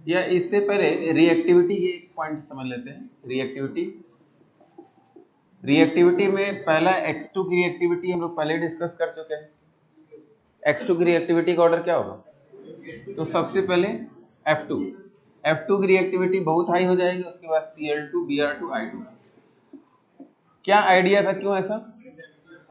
या इससे पहले रिएक्टिविटी के एक पॉइंट समझ लेते हैं। रिएक्टिविटी में पहला X2 की रिएक्टिविटी हम लोग पहले डिस्कस कर चुके हैं। X2 की रिएक्टिविटी का ऑर्डर क्या होगा? तो सबसे पहले F2 की रिएक्टिविटी बहुत हाई हो जाएगी, उसके बाद Cl2 Br2 I2। क्या आइडिया था, क्यों ऐसा?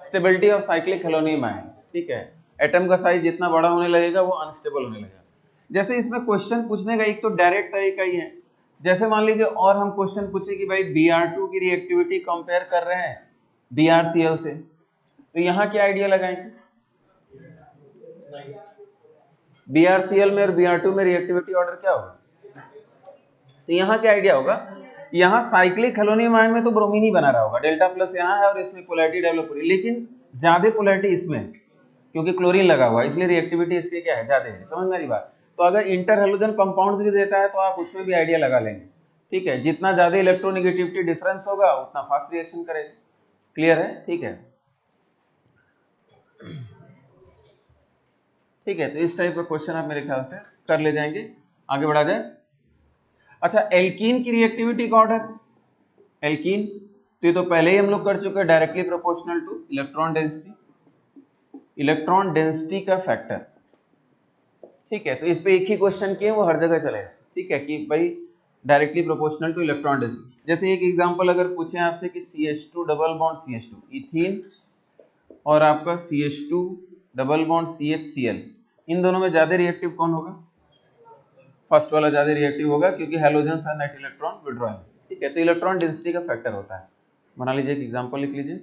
स्टेबिलिटी ऑफ साइक्लिक हेलोनियम आयन, ठीक है। एटम का साइज जितना बड़ा होने लगेगा वो अनस्टेबल होने लगेगा। जैसे इसमें क्वेश्चन पूछने का एक तो डायरेक्ट तरीका ही है, जैसे मान लीजिए और हम क्वेश्चन पूछे कि भाई Br2 की रिएक्टिविटी कंपेयर कर रहे हैं BrCl से, तो यहाँ क्या आइडिया लगाएंगे? BrCl में और Br2 में रिएक्टिविटी ऑर्डर क्या होगा? तो यहाँ क्या आइडिया होगा, यहाँ साइक्लिक हेलोनियम आयन में तो ब्रोमीन ही बना रहा होगा, डेल्टा प्लस यहाँ है और इसमें पोलैरिटी डेवलप हो रही है, लेकिन ज्यादा पोलैरिटी इसमें है क्योंकि क्लोरीन लगा हुआ है, इसलिए रिएक्टिविटी इसकी क्या है, ज्यादा है। समझ में आ रही बात? तो अगर इंटर हेलोजन कंपाउंड्स भी देता है तो आप उसमें भी आइडिया लगा लेंगे, ठीक है। जितना ज्यादा इलेक्ट्रोनेगेटिविटी डिफरेंस होगा उतना फास्ट रिएक्शन करेगा। क्लियर है? ठीक है, ठीक है। तो इस टाइप का क्वेश्चन आप मेरे ख्याल से कर ले जाएंगे। आगे बढ़ा जाए। अच्छा, एल्कीन की रिएक्टिविटी का ऑर्डर, एल्कीन तो ये तो पहले ही हम लोग कर चुके हैं, directly proportional two electron density का फैक्टर, ठीक है। तो इस पे एक ही क्वेश्चन किए, वो हर जगह चलेगा, ठीक है, कि भाई directly proportional two electron density. जैसे एक एग्जांपल अगर पूछे आपसे कि CH2 double bond CH2 ethene और आपका CH2 डबल बॉन्ड CHCl, इन दोनों में ज्यादा रिएक्टिव कौन होगा? फर्स्ट वाला ज्यादा रिएक्टिव होगा क्योंकि halogens are net electron withdrawing, ठीक है। तो इलेक्ट्रॉन डेंसिटी का फैक्टर होता है। बना लीजिए, एक एग्जांपल लिख लीजिए।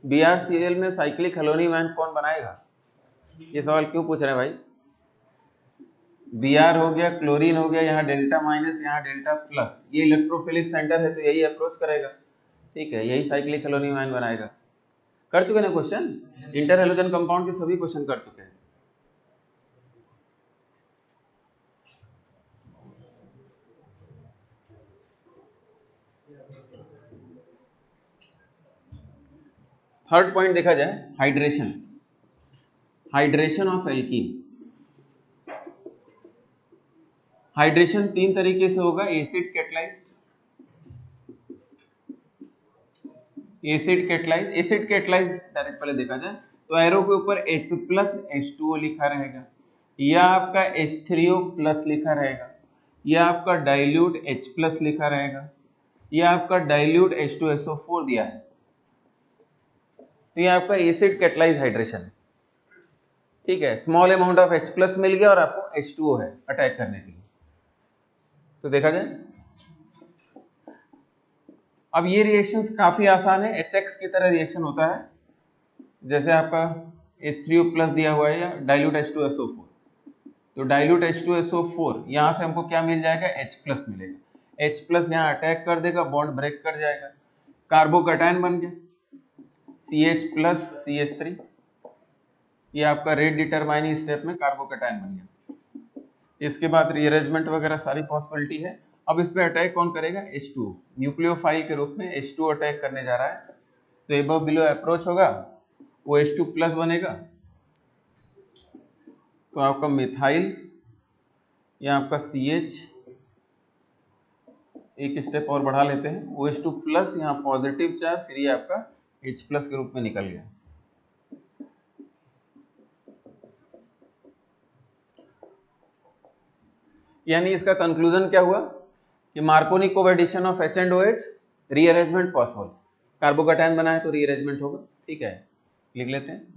BrCl में साइक्लिक हेलोनियम आयन कौन बनाएगा? ये सवाल क्यों पूछ रहे हैं भाई? Br हो गया, क्लोरीन हो गया, यहाँ डेल्टा माइनस, यहाँ डेल्टा प्लस, ये इलेक्ट्रोफिलिक सेंटर है तो यही अप्रोच करेगा, ठीक है। यही साइक्लिक हेलोनियम आयन बनाएगा। कर चुके ना क्वेश्चन, इंटर हेलोजन कंपाउंड के सभी क्वेश्चन कर चुके हैं। थर्ड पॉइंट देखा जाए, हाइड्रेशन ऑफ एल्कीन। हाइड्रेशन तीन तरीके से होगा, एसिड कैटलाइज्ड, डायरेक्ट पहले देखा जाए तो एरो के ऊपर H प्लस H2O लिखा रहेगा, या आपका H3O प्लस लिखा रहेगा, या आपका डाइल्यूट H प्लस लिखा रहेगा, या आपका डाइल्यूट H2SO4 दिया है। तो ये आपका एसिड कैटलाइज हाइड्रेशन है, ठीक है। Small amount of H plus मिल गया और आपको H2O है अटैक करने के लिए। तो देखा जाए, अब ये रिएक्शंस काफी आसान है, HX की तरह रिएक्शन होता है। जैसे आपका H3O प्लस दिया हुआ है या डाइल्यूट H2SO4, तो डाइल्यूट H2SO4 यहाँ से हमको क्या मिल जाएगा, H प्लस मिलेगा। H प्लस यहाँ अटैक कर देगा, बॉन्ड ब्रेक कर जाएगा, कार्बोकैटायन बन गया CH प्लस CH3, ये आपका रेट डिटरमाइनिंग स्टेप में कार्बोकैटायन बन गया। इसके बाद रीअरेंजमेंट वगैरह सारी पॉसिबिलिटी है। अब इस पे अटैक कौन करेगा, H2O, न्यूक्लियोफाइल के रूप में H2O अटैक करने जा रहा है। तो एबव बिलो अप्रोच होगा, वो H2 प्लस बनेगा, तो आपका मिथाइल या आपका CH, एक स्टेप और बढ़ा लेते हैं, OH2 प्लस यहाँ पॉजिटिव चार्ज, फिर ये आपका H प्लस के रूप में निकल गया। यानी इसका कंक्लूजन क्या हुआ कि Markovnikov coaddition of H and OH, rearrangement possible. Carbocation बना है तो रीअरेंजमेंट होगा, ठीक है। लिख लेते हैं,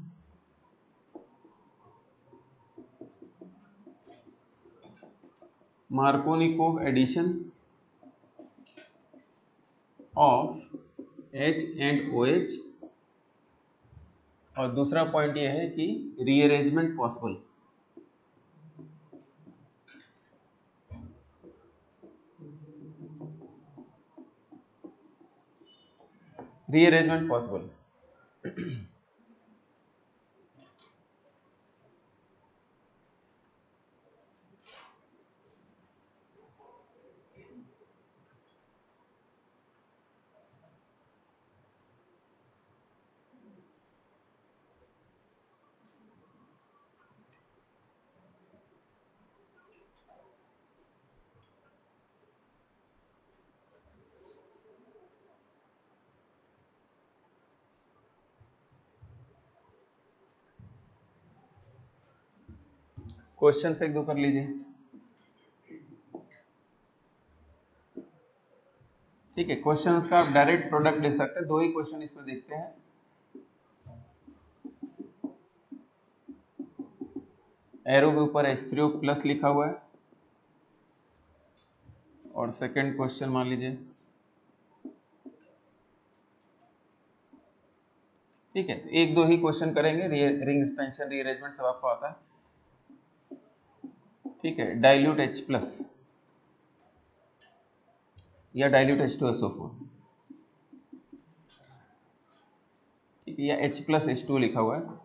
Markovnikov coaddition of H and OH, और दूसरा पॉइंट ये है कि rearrangement possible. Rearrangement possible. Question से एक दो कर लीजिए। ठीक है, क्वेश्चंस का आप डायरेक्ट प्रोडक्ट ले सकते हैं। दो ही क्वेश्चन इसमें देखते हैं। एरो के ऊपर H3O प्लस लिखा हुआ है और सेकंड क्वेश्चन मान लीजिए। ठीक है, एक दो ही क्वेश्चन करेंगे। रिंग एक्सपेंशन, रीअरेंजमेंट सब आपको आता है। ठीक है, डाइल्यूट H प्लस या डाइल्यूट H2SO4, ठीक है, या H प्लस H2 लिखा हुआ है।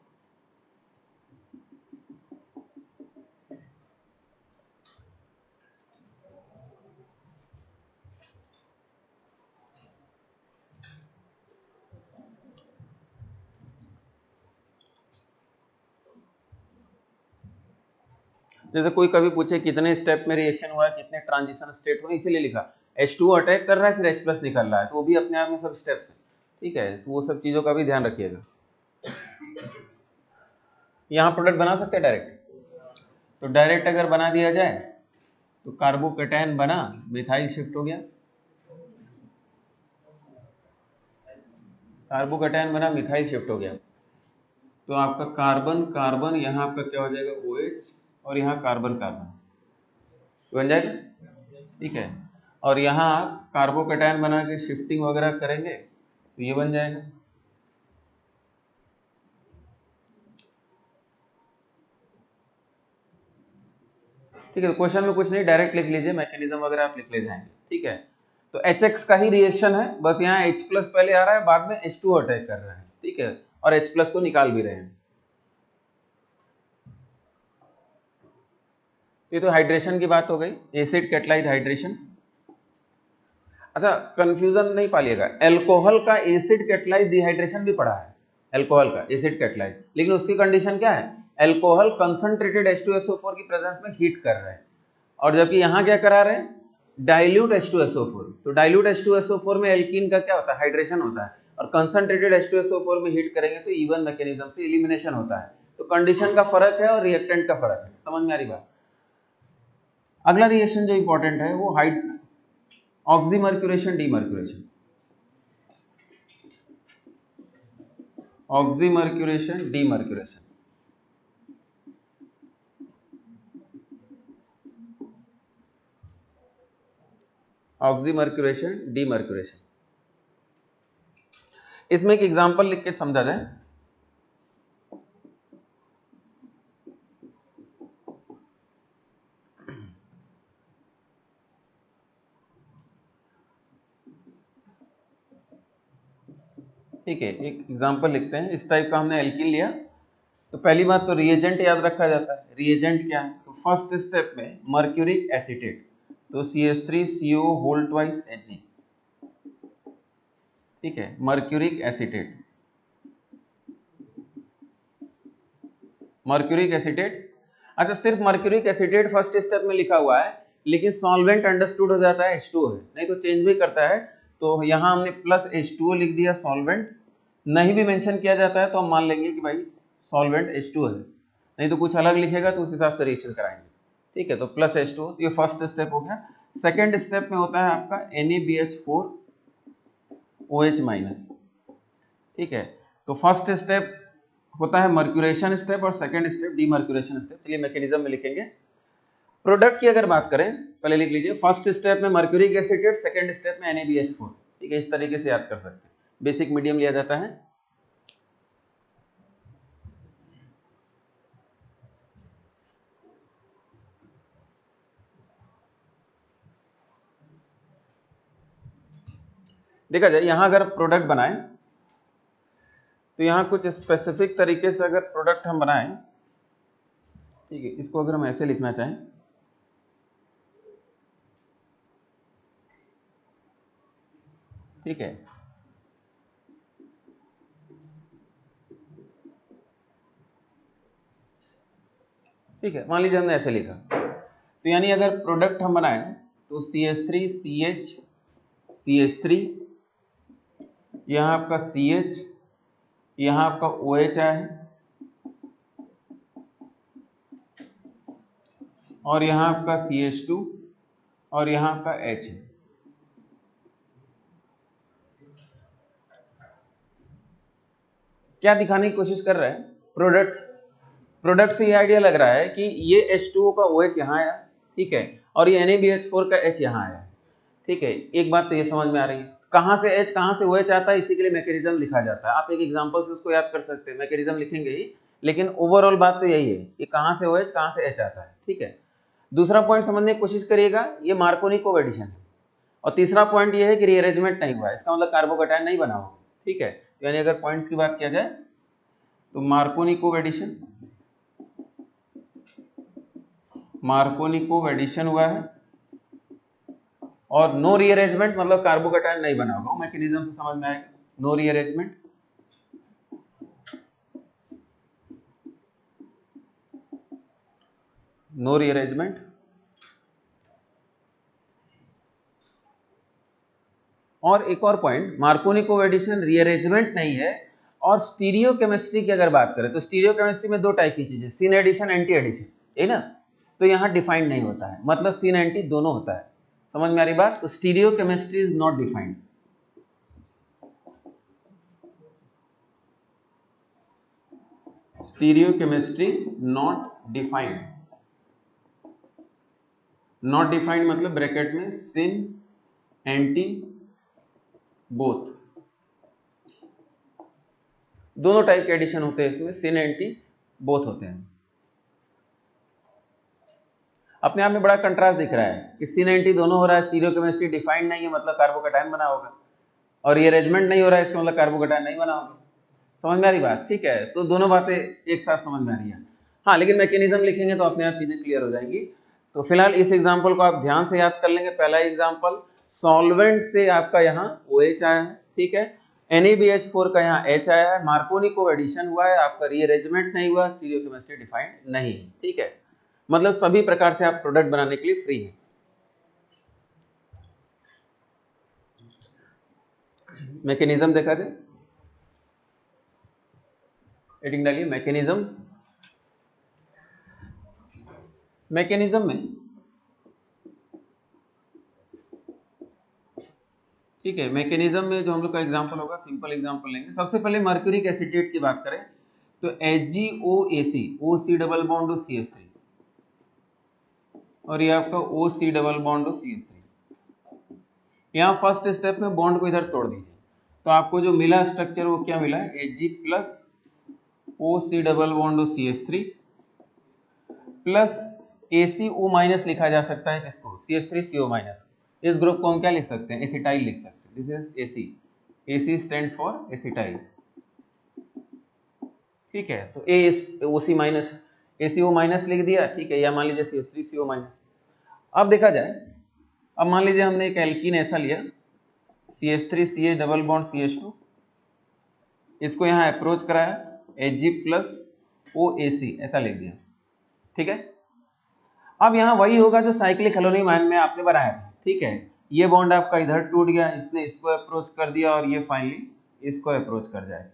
जैसे कोई कभी पूछे कितने स्टेप में रिएक्शन हुआ है, कितने ट्रांजिशन स्टेट हुए, इसीलिए लिखा H2 अटैक कर रहा है फिर H प्लस निकल रहा है, तो वो भी अपने आप में सब स्टेप्स हैं। ठीक है, तो वो सब चीजों का भी ध्यान रखिएगा। यहाँ प्रोडक्ट बना सकते हैं डायरेक्ट, तो डायरेक्ट अगर बना दिया जाए तो कार्बोकेटायन बना, मिथाइल शिफ्ट हो गया, कार्बोकेटायन बना, मिथाइल शिफ्ट हो गया, तो आपका कार्बन कार्बन यहाँ आपका क्या हो जाएगा OH, और यहाँ कार्बन कार्बन बन जाएगा। ठीक है, और यहाँ कार्बोकेटायन बना के शिफ्टिंग वगैरह करेंगे तो ये बन जाएगा। ठीक है, क्वेश्चन में कुछ नहीं, डायरेक्ट लिख लीजिए, मैकेनिज्म वगैरह आप लिख ले जाएंगे। ठीक है, तो HX का ही रिएक्शन है, बस यहाँ H प्लस पहले आ रहा है, बाद में H2 अटैक कर रहा है। ठीक है, और H प्लस को निकाल भी रहे हैं। ये तो हाइड्रेशन की बात हो गई, एसिड कैटालाइज हाइड्रेशन। अच्छा, कंफ्यूजन नहीं पालिएगा, एल्कोहल का एसिड कैटालाइज डिहाइड्रेशन भी पढ़ा है, एल्कोहल का एसिड कैटालाइज, लेकिन उसकी कंडीशन क्या है, एल्कोहल कंसंट्रेटेड H2SO4 की प्रेजेंस में हीट कर रहे हैं, और जबकि यहाँ क्या करा रहे हैं, डाइल्यूट H2SO4। तो डाइल्यूट H2SO4 में एल्कीन का क्या होता है, हाइड्रेशन होता है, और कंसंट्रेटेड H2SO4 में हीट करेंगे तो इवन मैकेनिज्म से एलिमिनेशन होता है। तो कंडीशन का फर्क है और रिएक्टेंट का फर्क है, समझ में आ रही बात। अगला रिएक्शन जो इंपॉर्टेंट है वो oxymercuration demercuration, oxymercuration demercuration. Oxymercuration demercuration, इसमें एक एग्जांपल लिख के समझा जाए। ठीक है, एक एग्जांपल लिखते हैं। इस टाइप का हमने एल्कीन लिया, तो पहली बात तो रिएजेंट याद रखा जाता है। रिएजेंट क्या है, तो फर्स्ट स्टेप में मर्क्यूरिक एसीटेट, तो CH3CO होल ट्वाइस Hg। ठीक है, मर्क्यूरिक एसीटेट, मर्क्यूरिक एसीटेट। अच्छा, सिर्फ मर्क्यूरिक एसीटेट फर्स्ट स्टेप में लिखा हुआ है, लेकिन सॉल्वेंट अंडरस्टूड हो जाता है H2O है, नहीं तो चेंज भी करता है। तो यहाँ हमने प्लस H2O लिख दिया, सॉल्वेंट नहीं भी मेंशन किया जाता है तो हम मान लेंगे कि भाई सॉल्वेंट H2O है, नहीं तो कुछ अलग लिखेगा तो उस हिसाब से रिएक्शन कराएंगे। ठीक है, तो प्लस H2O, ये फर्स्ट स्टेप हो गया। सेकेंड स्टेप में होता है आपका NaBH4 OH माइनस। ठीक है, तो फर्स्ट स्टेप होता है मर्क्यूरेशन स्टेप और सेकंड स्टेप डीमर्क्यूरेशन स्टेप। चलिए मैकेनिज्म में लिखेंगे। प्रोडक्ट की अगर बात करें, पहले लिख लीजिए, फर्स्ट स्टेप में मर्क्यूरिक एसीटेट, सेकंड स्टेप में NaBH4। ठीक है, इस तरीके से याद कर सकते हैं, बेसिक मीडियम लिया जाता है। देखा जाए, यहां अगर प्रोडक्ट बनाए तो यहां कुछ स्पेसिफिक तरीके से अगर प्रोडक्ट हम बनाएं, ठीक है, इसको अगर हम ऐसे लिखना चाहें, ठीक है, ठीक है, मान लीजिए हमने ऐसे लिखा, तो यानी अगर प्रोडक्ट हम बनाएं तो CH3CH CH3, यहाँ आपका CH, यहाँ आपका OH है, और यहाँ आपका CH2 और यहाँ आपका H है। क्या दिखाने की कोशिश कर रहा है? प्रोडक्ट से ये आइडिया लग रहा है कि ये H2O का OH यहाँ आया, ठीक है, और ये NaBH4 का H यहाँ आया, ठीक है। एक बात तो ये समझ में आ रही है, कहाँ से H कहाँ से OH आता है, इसी के लिए मैकेनिज्म लिखा जाता है। आप एक एग्जांपल से उसको याद कर सकते हैं, मैकेनिज्म लिखेंगे ही, लेकिन ओवरऑल बात तो यही है कि कहाँ से OH कहाँ से H आता है, ठीक है। दूसरा पॉइंट समझने की कोशिश करिएगा, ये मार्कोनी कोएडिशन है। और तीसरा पॉइंट ये है कि रीअरेंजमेंट नहीं हुआ है, इसका मतलब कार्बोकैटायन नहीं बना हुआ, ठीक है। यानी अगर पॉइंट्स की बात किया जाए तो मार्कोनी कोएडिशन हुआ है और नो रीअरेंजमेंट मतलब कार्बोकैटायन नहीं बना होगा, मैकेनिज्म से समझ में आएगा। नो रीअरेंजमेंट और एक और पॉइंट, मार्कोनी कोएडिशन रीअरेंजमेंट नहीं है। और स्टीरियो केमिस्ट्री की अगर बात करें तो स्टीरियो केमिस्ट्री में दो टाइप की चीजें, सिन एडिशन एंटी एडिशन, है ना, तो यहाँ डिफाइंड नहीं होता है, मतलब सिन एंटी दोनों होता है। समझ में आ रही बात? तो stereo chemistry is not defined. Stereo chemistry not defined, not defined मतलब ब्रैकेट में सिन एंटी बोथ, दोनों टाइप के एडिशन होते हैं इसमें, सिन एंटी बोथ होते हैं। अपने आप में बड़ा कंट्रास्ट दिख रहा है कि सिन एंटी दोनों हो रहा है, स्टीरियो केमिस्ट्री डिफाइंड नहीं है मतलब कार्बोकैटायन बना होगा, और रीअरेंजमेंट नहीं हो रहा है इसका मतलब कार्बोकैटायन नहीं बना होगा। समझ में आ रही बात? ठीक है, तो दोनों बातें एक साथ समझ में आ रही है। हाँ, लेकिन मैकेनिज्म लिखेंगे तो अपने आप चीजें क्लियर हो जाएंगी। तो फिलहाल इस एग्जाम्पल को आप ध्यान से याद कर लेंगे। पहला एग्जाम्पल, सॉल्वेंट से आपका यहाँ OH आया है, ठीक है, NaBH4 का यहाँ H आया है, मार्कोनी कोएडिशन हुआ है, आपका रीअरेंजमेंट नहीं हुआ, स्टीरियो केमिस्ट्री डिफाइंड नहीं है, ठीक है। मतलब सभी प्रकार से आप प्रोडक्ट बनाने के लिए फ्री हैं। मैकेनिज्म देखा जाए, हेडिंग डालिए मैकेनिज्म। मैकेनिज्म में, ठीक है, मैकेनिज्म में जो हम लोग का एग्जांपल होगा, सिंपल एग्जांपल लेंगे। सबसे पहले मर्क्यूरिक एसीटेट की बात करें तो HgOAc, OC double bond CH3, और ये आपका OC डबल बॉन्ड CH3। यहाँ फर्स्ट स्टेप में बॉन्ड को इधर तोड़ दीजिए, तो आपको जो मिला स्ट्रक्चर वो क्या मिला है, Hg plus OC double bond CH3 plus ACO minus लिखा जा सकता है किसको, CH3CO माइनस। इस ग्रुप को हम क्या लिख सकते हैं, एसिटाइल लिख सकते हैं। This is AC, AC stands for acetyl, ठीक है। तो OC माइनस, ACO माइनस लिख दिया, ठीक है, या मान लीजिए CH3CO माइनस। अब देखा जाए, अब मान लीजिए हमने एक एल्कीन ऐसा लिया CH3CH डबल बॉन्ड CH2, इसको यहाँ अप्रोच कराया Hg प्लस OAC ऐसा लिख दिया, ठीक है। अब यहाँ वही होगा जो साइक्लिक हेलोनियम आयन में आपने बनाया था, ठीक है। ये बॉन्ड आपका इधर टूट गया, इसने इसको अप्रोच कर दिया और ये फाइनली इसको अप्रोच कर जाए।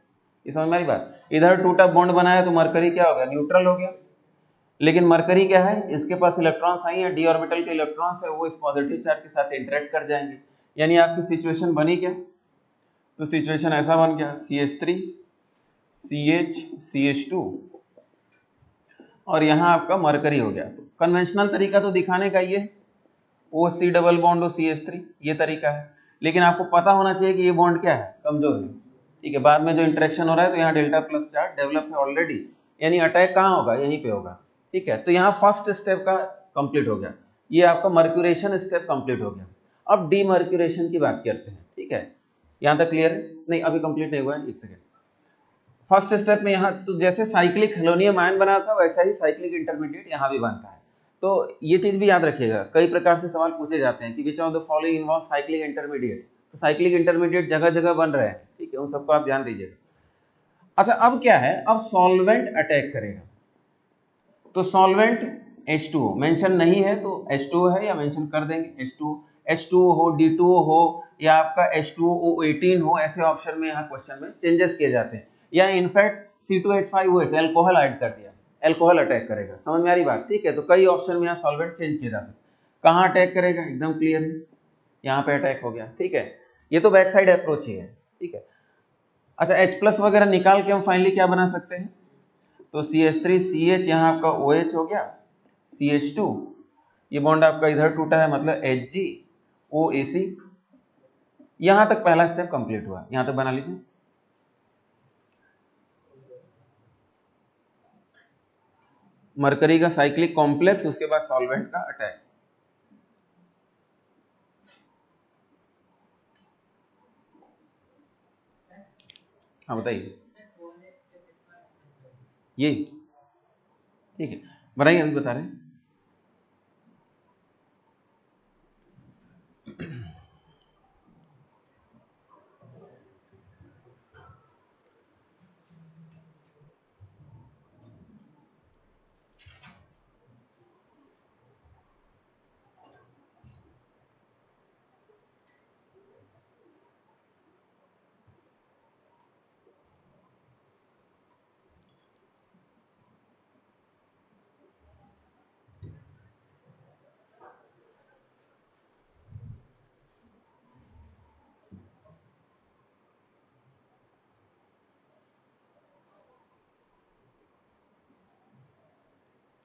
ये समझ में आई बात? इधर टूटा बॉन्ड बनाया तो मरकरी क्या हो गया, न्यूट्रल हो गया। लेकिन मरकरी क्या है, इसके पास इलेक्ट्रॉन्स आई है, डी ऑर्बिटल के इलेक्ट्रॉन्स है, वो इस पॉजिटिव चार्ज के साथ इंटरेक्ट कर जाएंगे। यानी आपकी सिचुएशन बनी क्या, तो सिचुएशन ऐसा बन गया CH3 CH CH2 और यहाँ आपका मरकरी हो गया। तो कन्वेंशनल तरीका तो दिखाने का ये OC डबल बॉन्ड CH3, ये तरीका है। लेकिन आपको पता होना चाहिए कि ये बॉन्ड क्या है, कमजोर है, ठीक है। बाद में जो इंटरेक्शन हो रहा है तो यहाँ डेल्टा प्लस चार्ज डेवलप है ऑलरेडी, यानी अटैक कहाँ होगा, यहीं पे होगा, ठीक है। तो यहाँ फर्स्ट स्टेप का कंप्लीट हो गया, ये आपका मर्क्यूरेशन स्टेप कंप्लीट हो गया। अब डीमर्क्यूरेशन की बात करते हैं, ठीक है। यहाँ तक क्लियर है? नहीं, अभी कंप्लीट नहीं हुआ है, एक सेकेंड। फर्स्ट स्टेप में यहाँ तो जैसे साइक्लिक हेलोनियम आयन बना था वैसा ही साइक्लिक इंटरमीडिएट यहाँ भी बनता है। तो ये चीज भी याद रखिएगा, कई प्रकार से सवाल पूछे जाते हैं कि which of the following involve cyclic intermediate. तो साइक्लिक इंटरमीडिएट जगह जगह बन रहे हैं, ठीक है, उन सबको आप ध्यान दीजिएगा। अच्छा, अब क्या है, अब सॉल्वेंट अटैक करेगा। तो सॉल्वेंट H2O मेंशन नहीं है तो H2O है, या मेंशन कर देंगे H2O हो, D2O हो, या आपका H2O18 हो, ऐसे ऑप्शन में यहाँ क्वेश्चन में चेंजेस किए जाते हैं। या इनफैक्ट C2H5OH अल्कोहल ऐड कर दिया, एल्कोहल अटैक करेगा। समझ में आ रही बात? ठीक है, तो कई ऑप्शन में यहाँ सॉल्वेंट चेंज किया जा सकता है। कहाँ अटैक करेगा एकदम क्लियर है, यहाँ पे अटैक हो गया। ठीक है, ये तो बैक साइड अप्रोच ही है। ठीक है, अच्छा H+ वगैरह निकाल के हम फाइनली क्या बना सकते हैं, तो CH3CH यहाँ आपका OH हो गया, CH2 ये बॉन्ड आपका इधर टूटा है मतलब HgOAC। यहां तक पहला स्टेप कंप्लीट हुआ, यहां तक बना लीजिए। मरकरी का साइक्लिक कॉम्प्लेक्स, उसके बाद सॉल्वेंट का अटैक। हाँ बताइए, ये ठीक है बनाइए, अभी बता रहे हैं।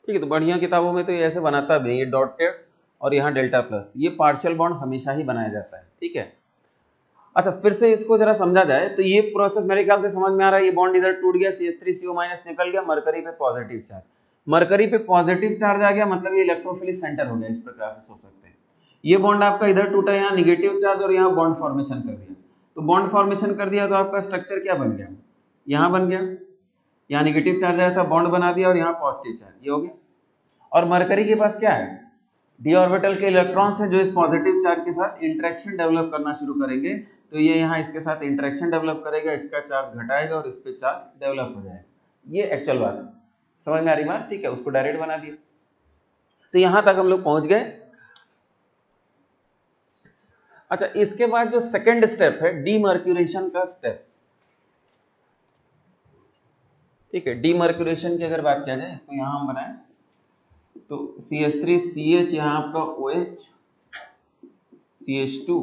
ठीक है, तो बढ़िया किताबों में तो ये ऐसे बनाता भी, ये डॉटेड और यहाँ डेल्टा प्लस, ये पार्शियल बॉन्ड हमेशा ही बनाया जाता है। ठीक है, अच्छा फिर से इसको जरा समझा जाए तो ये प्रोसेस मेरे ख्याल से समझ में आ रहा है। ये बॉन्ड इधर टूट गया, CH3CO- निकल गया, मरकरी पे पॉजिटिव चार्ज, मरकरी पे पॉजिटिव चार्ज आ गया मतलब ये इलेक्ट्रोफिलिक सेंटर हो गया, इस प्रकार से सोच सकते हैं। ये बॉन्ड आपका इधर टूटा, यहाँ निगेटिव चार्ज और यहाँ बॉन्ड फॉर्मेशन कर दिया, तो बॉन्ड फॉर्मेशन कर दिया तो आपका स्ट्रक्चर क्या बन गया, यहाँ बन गया, यहाँ निगेटिव चार्ज आया था, बॉन्ड बना दिया और यहाँ पॉजिटिव चार्ज, ये हो गया। और मरकरी के पास क्या है, डी ऑर्बिटल के इलेक्ट्रॉन्स हैं जो इस पॉजिटिव चार्ज के साथ इंटरेक्शन डेवलप करना शुरू करेंगे, तो ये यहाँ इसके साथ इंटरेक्शन डेवलप करेगा, इसका चार्ज घटाएगा और इस पे चार्ज डेवलप हो जाएगा। ये एक्चुअल बात है, समझ में आ रही बात? ठीक है, उसको डायरेक्ट बना दिया। तो यहां तक हम लोग पहुंच गए। अच्छा, इसके बाद जो सेकेंड स्टेप है डीमर्क्यूरेशन का स्टेप। ठीक है, डीमर्क्यूरेशन की अगर बात किया जाए, इसको यहां हम बनाएं तो CH3CH यहाँ आपका OH, CH2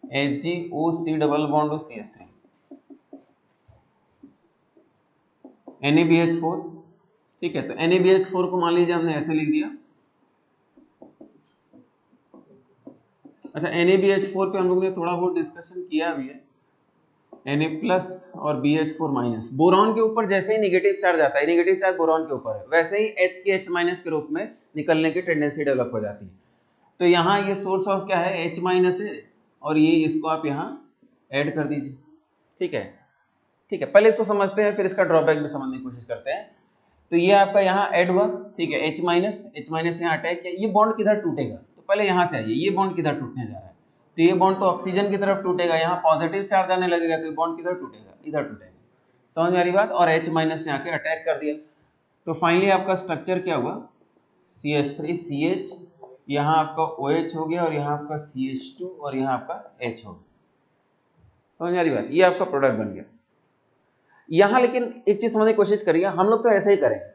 HgOC double bond हो CH3 NaBH4। ठीक है, तो NaBH4 को मान लीजिए हमने ऐसे लिख दिया। अच्छा, NaBH4 पे हम लोग ने थोड़ा बहुत डिस्कशन किया भी है, Na+ और BH4-। बोरॉन के ऊपर जैसे ही नेगेटिव चार्ज आता है, नेगेटिव चार्ज बोरॉन के ऊपर है, वैसे ही H की H- के रूप में निकलने की टेंडेंसी डेवलप हो जाती है। तो यहाँ ये सोर्स ऑफ क्या है, H- है, और ये इसको आप यहाँ ऐड कर दीजिए। ठीक है, ठीक है, पहले इसको समझते हैं फिर इसका ड्रॉबैक भी समझने की कोशिश करते हैं। तो ये आपका यहाँ ऐड हुआ, ठीक है, H- यहाँ अटैक किया, ये बॉन्ड किधर टूटेगा, तो पहले यहाँ से आइए, ये बॉन्ड किधर टूटने जा रहा है, तो ये बॉन्ड तो ऑक्सीजन की तरफ टूटेगा, यहाँ पॉजिटिव चार्ज आने लगेगा, तो ये बॉन्ड किधर टूटेगा, इधर टूटेगा। समझ में आ रही बात? और H- ने आके अटैक कर दिया, तो फाइनली आपका स्ट्रक्चर क्या हुआ, CH3CH, यहाँ आपका OH हो गया और यहाँ आपका CH2 और यहाँ आपका H हो गया। समझ में आ रही बात? ये आपका प्रोडक्ट बन गया। यहाँ लेकिन एक चीज समझने की कोशिश करिए, हम लोग तो ऐसे ही करेंगे,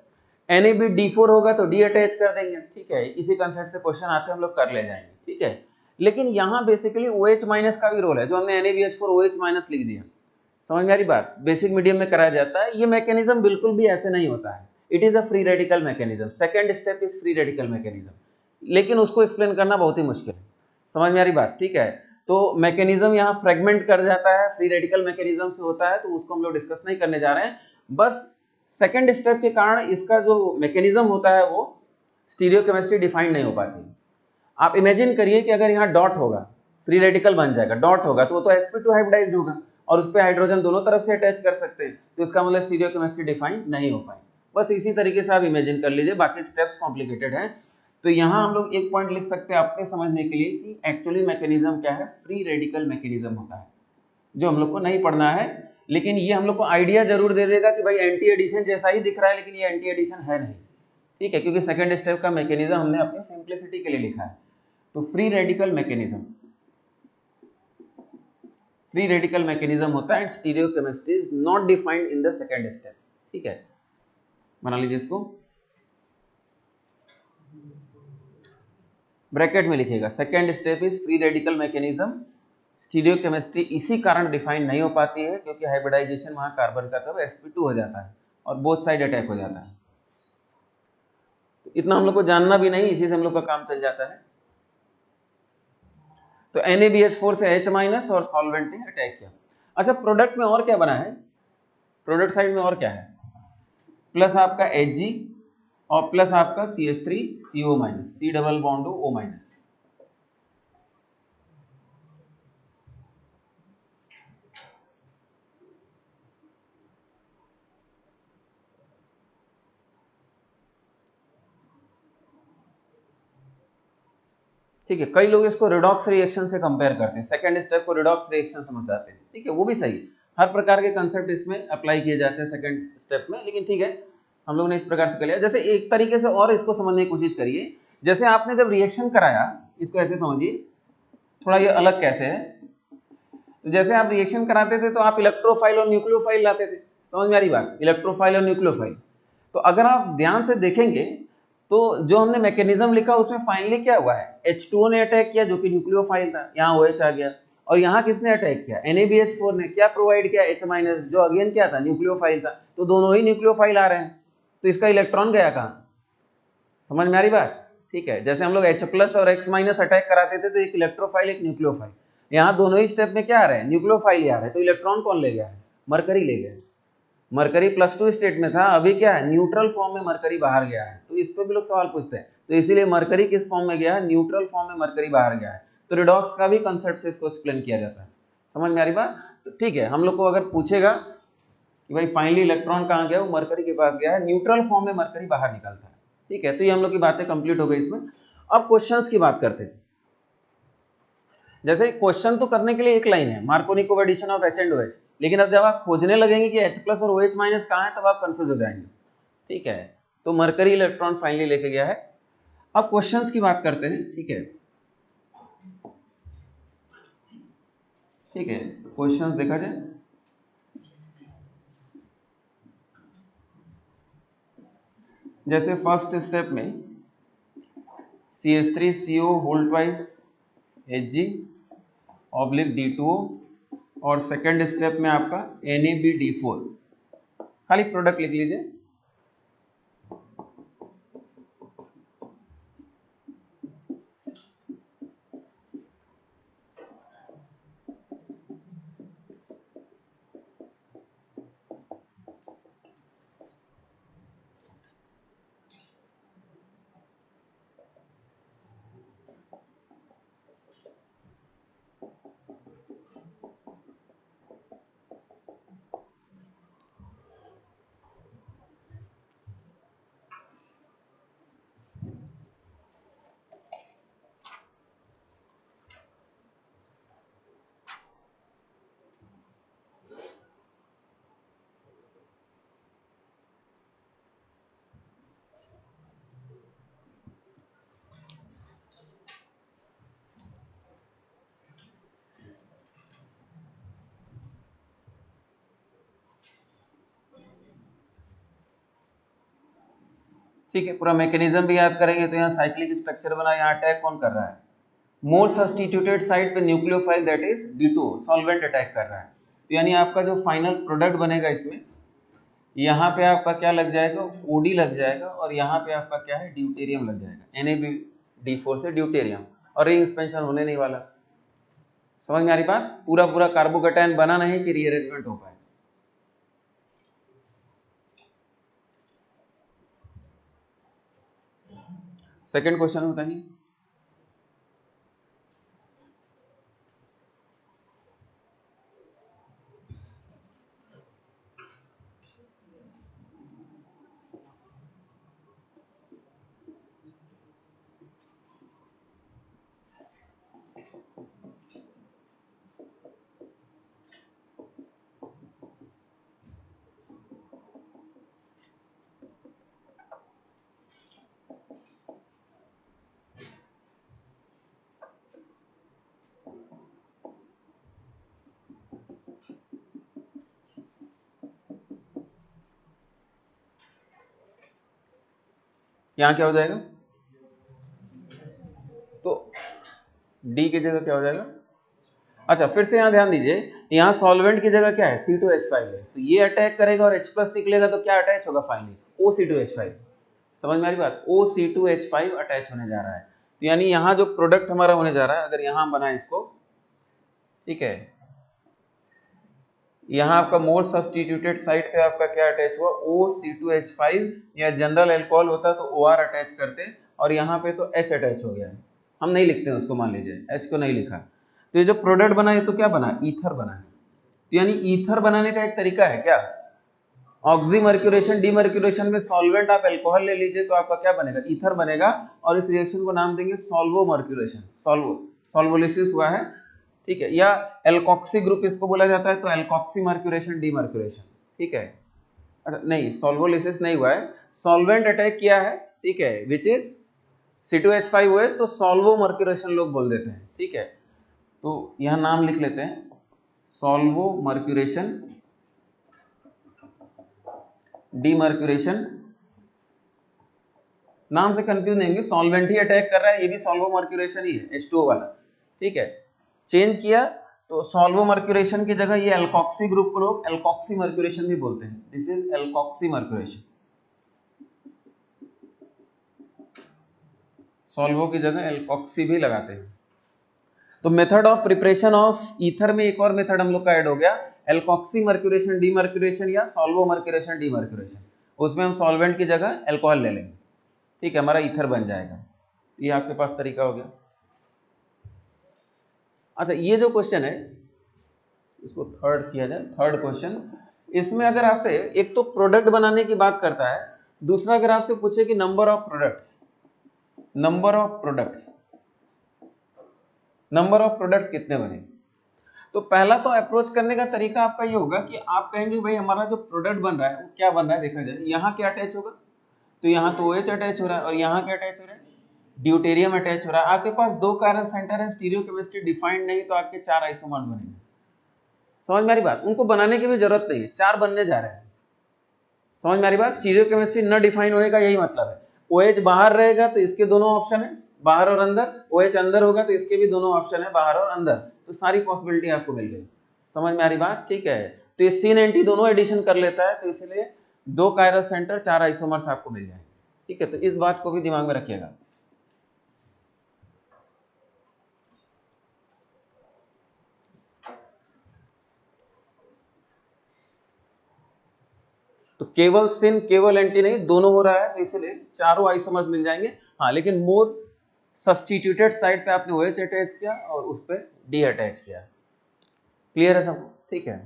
NaBD4 होगा तो D अटैच कर देंगे। ठीक है, इसी कंसेप्ट से क्वेश्चन आते हैं, हम लोग कर ले जाएंगे। ठीक है, लेकिन यहाँ बेसिकली OH- का भी रोल है, जो हमने NaBH4 OH- लिख दिया। समझ में आ रही बात? बेसिक मीडियम में कराया जाता है। ये मैकेनिज्म बिल्कुल भी ऐसे नहीं होता है, it is a free radical mechanism. Second step is free radical mechanism, लेकिन उसको एक्सप्लेन करना बहुत ही मुश्किल है। समझ में आ रही बात? ठीक है, तो मैकेनिज्म यहाँ फ्रेगमेंट कर जाता है, फ्री रेडिकल मैकेनिज्म से होता है, तो उसको हम लोग डिस्कस नहीं करने जा रहे हैं। बस सेकंड स्टेप के कारण इसका जो मैकेनिज्म होता है वो स्टीरियोकेमिस्ट्री डिफाइंड नहीं हो पाती। आप इमेजिन करिए कि अगर यहाँ डॉट होगा, फ्री रेडिकल बन जाएगा, डॉट होगा तो वो तो sp2 हाइब्रिडाइज्ड होगा और उस पर हाइड्रोजन दोनों तरफ से अटैच कर सकते हैं, तो इसका मतलब स्टीरियोकेमिस्ट्री डिफाइंड नहीं हो पाई। बस इसी तरीके से आप इमेजिन कर लीजिए, बाकी स्टेप्स कॉम्प्लिकेटेड हैं। तो यहाँ हम लोग एक पॉइंट लिख सकते हैं आपके समझने के लिए कि एक्चुअली मैकेनिज्म क्या है, फ्री रेडिकल मैकेनिज्म होता है, जो हम लोग को नहीं पढ़ना है, लेकिन ये हम लोग को आइडिया जरूर दे देगा कि भाई एंटी एडिशन जैसा ही दिख रहा है, लेकिन ये एंटी एडिशन है नहीं। ठीक है, क्योंकि सेकंड स्टेप का मैकेनिज्म हमने अपनी सिंप्लिसिटी के लिए लिखा है। तो फ्री रेडिकल मैकेनिज्म होता है and stereochemistry is not defined in the second step. ठीक है, बना लीजिए इसको, ब्रैकेट में लिखिएगा second step is free radical mechanism, stereochemistry इसी कारण डिफाइन नहीं हो पाती है क्योंकि हाइब्रिडाइजेशन वहां कार्बन का तब sp2 हो जाता है और बोथ साइड अटैक हो जाता है। तो इतना हम लोग को जानना भी नहीं, इसी से हम लोग का काम चल जाता है। तो NaBH4 से H माइनस और सॉल्वेंट ने अटैक किया। अच्छा, प्रोडक्ट में और क्या बना है, प्रोडक्ट साइड में और क्या है, प्लस आपका Hg और प्लस आपका CH3CO minus, C double bond O minus. ठीक है, कई लोग इसको रिडॉक्स रिएक्शन से कंपेयर करते हैं, सेकंड स्टेप को रिडॉक्स रिएक्शन समझ जाते हैं। ठीक है, वो भी सही है, हर प्रकार के कंसेप्ट इसमें अप्लाई किए जाते हैं सेकंड स्टेप में, लेकिन ठीक है हम लोग ने इस प्रकार से कर लिया। जैसे एक तरीके से और इसको समझने की कोशिश करिए, जैसे आपने जब रिएक्शन कराया, इसको ऐसे समझिए, थोड़ा ये अलग कैसे है, तो जैसे आप रिएक्शन कराते थे तो आप इलेक्ट्रोफाइल और न्यूक्लियोफाइल लाते थे, समझ में आ रही बात, इलेक्ट्रोफाइल और न्यूक्लियोफाइल। तो अगर आप ध्यान से देखेंगे तो जो हमने मैकेनिज्म लिखा उसमें फाइनली क्या हुआ है, H2O ने अटैक किया जो कि न्यूक्लियोफाइल था, यहाँ OH आ गया, और यहाँ किसने अटैक किया, NaBH4 ने क्या प्रोवाइड किया, H माइनस, जो अगेन क्या था, न्यूक्लियोफाइल था। तो दोनों ही न्यूक्लियोफाइल आ रहे हैं, तो इसका इलेक्ट्रॉन गया कहाँ, समझ में आ रही बात। ठीक है, जैसे हम लोग H प्लस और X माइनस अटैक कराते थे तो एक इलेक्ट्रोफाइल एक न्यूक्लियोफाइल, यहाँ दोनों ही स्टेप में क्या आ रहे हैं, न्यूक्लियोफाइल ही आ रहे हैं। तो इलेक्ट्रॉन कौन ले गया है, मरकरी ले गया है, मरकरी +2 स्टेट में था, अभी क्या है, न्यूट्रल फॉर्म में मरकरी बाहर गया है। तो इस पे भी लोग सवाल पूछते हैं, तो इसीलिए मरकरी किस फॉर्म में गया है, न्यूट्रल फॉर्म में मरकरी बाहर गया है। तो रिडॉक्स का भी कंसेप्ट से इसको एक्सप्लेन किया जाता है, समझ में आ रही बात। तो ठीक है, हम लोग को अगर पूछेगा कि भाई फाइनली इलेक्ट्रॉन कहाँ गया, वो मरकरी के पास गया है, न्यूट्रल फॉर्म में मरकरी बाहर निकलता है। ठीक है, तो ये हम लोग की बातें कंप्लीट हो गई इसमें। अब क्वेश्चंस की बात करते हैं। जैसे क्वेश्चन तो करने के लिए एक लाइन है, Markovnikov coaddition of H and OH, लेकिन अब जब आप खोजने लगेंगे कि H प्लस और OH माइनस कहाँ है, तब आप कंफ्यूज हो जाएंगे। ठीक है, तो मरकरी इलेक्ट्रॉन फाइनली लेके गया है। अब क्वेश्चंस की बात करते हैं। ठीक है, ठीक है, क्वेश्चंस देखा जाए। जैसे फर्स्ट स्टेप में CH3CO whole twice Hg oblique D2O, और सेकेंड स्टेप में आपका NaBD4, खाली प्रोडक्ट लिख लीजिए। ठीक है, पूरा मैकेनिज्म भी याद करेंगे। तो यहाँ साइक्लिक स्ट्रक्चर बना, यहाँ अटैक कौन कर रहा है, मोर सब्स्टिट्यूटेड साइट पे nucleophile that is D2O solvent attack कर रहा है। तो यानी आपका जो फाइनल प्रोडक्ट बनेगा इसमें, यहाँ पे आपका क्या लग जाएगा, OD लग जाएगा, और यहाँ पे आपका क्या है, ड्यूटेरियम लग जाएगा, NaBD4 से ड्यूटेरियम, और रिंग एक्सपेंशन होने नहीं वाला। समझ में आ रही बात, पूरा पूरा कार्बोकैटायन बना नहीं कि रीअरेंजमेंट हो पाए। सेकंड क्वेश्चन बताइए। यहाँ क्या हो जाएगा, तो D की जगह क्या हो जाएगा। अच्छा फिर से यहाँ ध्यान दीजिए, यहाँ सॉल्वेंट की जगह क्या है, C2H5 है, तो ये अटैक करेगा और H+ निकलेगा तो क्या अटैच होगा फाइनली, OC2H5। समझ में आ रही बात, OC2H5 अटैच होने जा रहा है। तो यानी यहाँ जो प्रोडक्ट हमारा होने जा रहा है, अगर यहाँ हम बनाए इसको, ठीक है, यहाँ आपका मोर सब्स्टिट्यूटेड साइड पे आपका क्या अटैच हुआ, OC2H5, या जनरल अल्कोहल होता तो OR अटैच करते, और यहाँ पे तो H अटैच हो गया है, हम नहीं लिखते हैं उसको, मान लीजिए H को नहीं लिखा। तो ये जो प्रोडक्ट बना है तो क्या बना, ईथर बना है। तो यानी ईथर बनाने का एक तरीका है क्या, ऑक्सीमर्क्यूरेशन डीमर्क्यूरेशन में सॉल्वेंट आप अल्कोहल ले लीजिए तो आपका क्या बनेगा, ईथर बनेगा, और इस रिएक्शन को नाम देंगे सॉल्वोमर्क्यूरेशन, सॉल्वोलिसिस हुआ है, ठीक है, या एल्कोक्सी ग्रुप इसको बोला जाता है, तो एल्कोक्सी मर्क्यूरेशन डीमर्क्यूरेशन, ठीक है। अच्छा नहीं, सॉल्वोलिसिस नहीं हुआ है, सॉल्वेंट अटैक किया है, ठीक है, विच इज C2H5OH, तो सॉल्वोमर्क्यूरेशन लोग बोल देते हैं, ठीक है। तो यहां नाम लिख लेते हैं, सॉल्वोमर्क्यूरेशन डीमर्क्यूरेशन, नाम से कंफ्यूज नहीं होंगे, सॉल्वेंट ही अटैक कर रहा है, ये भी सॉल्वोमर्क्यूरेशन ही है, H2O वाला, ठीक है। चेंज किया तो सॉल्वोमर्क्यूरेशन की जगह ये एल्कोक्सी ग्रुप को लोग एल्कोक्सी मर्क्यूरेशन भी बोलते हैं, दिस इज एल्कोक्सी मर्क्यूरेशन, सॉल्वो की जगह एल्कोक्सी भी लगाते हैं। तो method of preparation of ether में एक और मेथड हम लोग का ऐड हो गया, एल्कोक्सी मर्क्यूरेशन डीमर्क्यूरेशन या सॉल्वोमर्क्यूरेशन डीमर्क्यूरेशन, उसमें हम सॉल्वेंट की जगह अल्कोहल ले लेंगे, ठीक है, हमारा ईथर बन जाएगा। ये आपके पास तरीका हो गया। अच्छा ये जो क्वेश्चन है इसको थर्ड किया जाए, थर्ड क्वेश्चन, इसमें अगर आपसे एक तो प्रोडक्ट बनाने की बात करता है, दूसरा अगर आपसे पूछे कि number of products, number of products कितने बने, तो पहला तो अप्रोच करने का तरीका आपका ये होगा कि आप कहेंगे भाई हमारा जो प्रोडक्ट बन रहा है वो क्या बन रहा है, देखा जाए यहाँ क्या अटैच होगा, तो यहाँ तो OH अटैच हो रहा है, और यहाँ क्या अटैच हो रहा है, ड्यूटेरियम अटैच हो रहा है। आपके पास 2 कार्बन सेंटर है, स्टीरियोकेमिस्ट्री डिफाइंड नहीं, तो आपके 4 आइसोमर्स बनेंगे। समझ में आ रही बात, उनको बनाने की भी जरूरत नहीं है, 4 बनने जा रहे हैं। समझ में आ रही बात, स्टीरियोकेमिस्ट्री न डिफाइन होने का यही मतलब है। OH बाहर रहेगा तो इसके दोनों ऑप्शन है, बाहर और अंदर, OH अंदर होगा तो इसके भी दोनों ऑप्शन है, बाहर और अंदर, तो सारी पॉसिबिलिटी आपको मिल गई। समझ में आ रही बात, ठीक है। तो ये C and T दोनों एडिशन कर लेता है, तो इसलिए 2 कायरल सेंटर 4 आइसोमर्स आपको मिल जाए, ठीक है। तो इस बात को भी दिमाग में रखिएगा। तो केवल सिन केवल एंटी नहीं, दोनों हो रहा है, तो इसलिए चारों आइसोमर्स मिल जाएंगे। हाँ लेकिन मोर सब्स्टिट्यूटेड साइड पे आपने OH अटैच किया और उस पे D अटैच किया। क्लियर है सबको, ठीक है।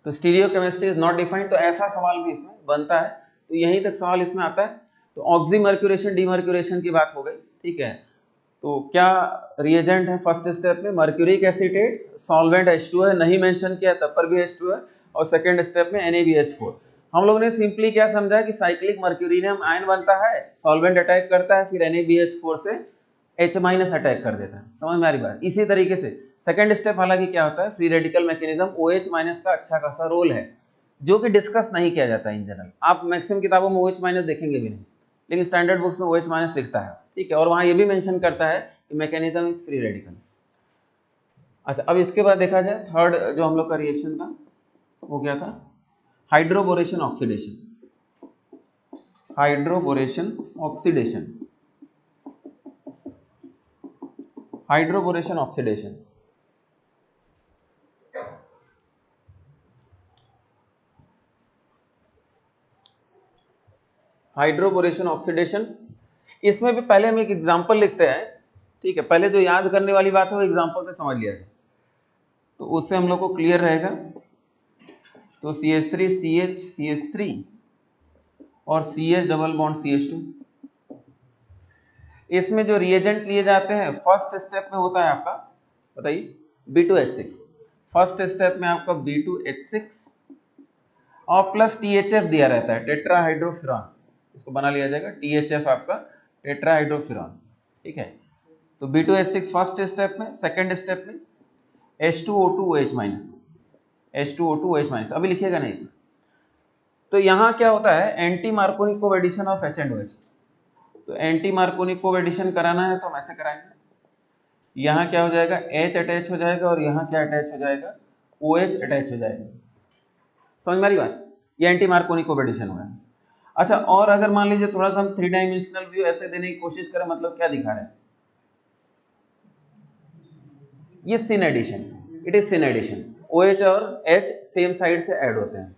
तो स्टीरियोकेमिस्ट्री इज नॉट डिफाइंड, तो ऐसा सवाल भी इसमें बनता है, तो यहीं तक सवाल इसमें आता है। तो ऑक्सीमर्क्यूरेशन डीमर्क्यूरेशन की बात हो गई, ठीक है। तो क्या रिएजेंट है फर्स्ट स्टेप में, मर्क्यूरिक एसीटेट, सॉल्वेंट H2 है, नहीं मेंशन किया तब पर भी H2 है, और सेकंड स्टेप में NaBH4। हम लोगों ने सिंपली क्या समझा कि साइक्लिक मर्क्यूरिनियम आयन बनता है, सॉल्वेंट अटैक करता है, फिर NaBH4 से H- अटैक कर देता है। समझ में आ रही बात। इसी तरीके से सेकंड स्टेप हालांकि क्या होता है, फ्री रेडिकल मैकेनिज्म, OH- का अच्छा खासा रोल है, जो कि डिस्कस नहीं किया जाता इन जनरल। आप मैक्सिमम किताबों में OH- देखेंगे भी नहीं, लेकिन स्टैंडर्ड बुक्स में OH- लिखता है, ठीक है, और वहां ये भी मेंशन करता है कि मैकेनिज्म इज फ्री रेडिकल। अच्छा अब इसके बाद देखा जाए थर्ड जो हम लोग का रिएक्शन था वो क्या था, hydroboration oxidation, hydroboration oxidation, hydroboration oxidation. Hydroboration oxidation, इसमें भी पहले हम एक एग्जांपल लिखते हैं, ठीक है, पहले जो याद करने वाली बात है वो एग्जांपल से समझ लिया जाए, तो उससे हम लोग को क्लियर रहेगा। तो CH3 CH CH3 और CH डबल बॉन्ड CH2, इसमें जो रिएजेंट लिए जाते हैं फर्स्ट स्टेप में होता है आपका, बताइए, B2H6। फर्स्ट स्टेप में आपका B2H6 और प्लस THF दिया रहता है, टेट्राहाइड्रोफिरॉन, इसको बना लिया जाएगा THF आपका टेट्राहाइड्रोफिरॉन, ठीक है। तो B2H6 फर्स्ट स्टेप में, सेकंड स्टेप में H2O2OH-, H2O2OH-, अभी लिखिएगा नहीं। तो यहाँ क्या होता है, anti Markovnikov coaddition of H and OH। तो एंटी मार्कोनी कोएडिशन कराना है तो हम ऐसे कराएंगे, यहाँ क्या हो जाएगा, H अटैच हो जाएगा और यहाँ क्या अटैच हो जाएगा, OH अटैच हो जाएगा। समझ में आ रही बात, ये एंटी मार्कोनी कोएडिशन हुआ है। अच्छा, और अगर मान लीजिए थोड़ा सा हम 3 डायमेंशनल व्यू ऐसे देने की कोशिश करें, मतलब क्या दिखा रहे हैं, ये syn addition, it is syn addition, OH और H सेम साइड से ऐड होते हैं।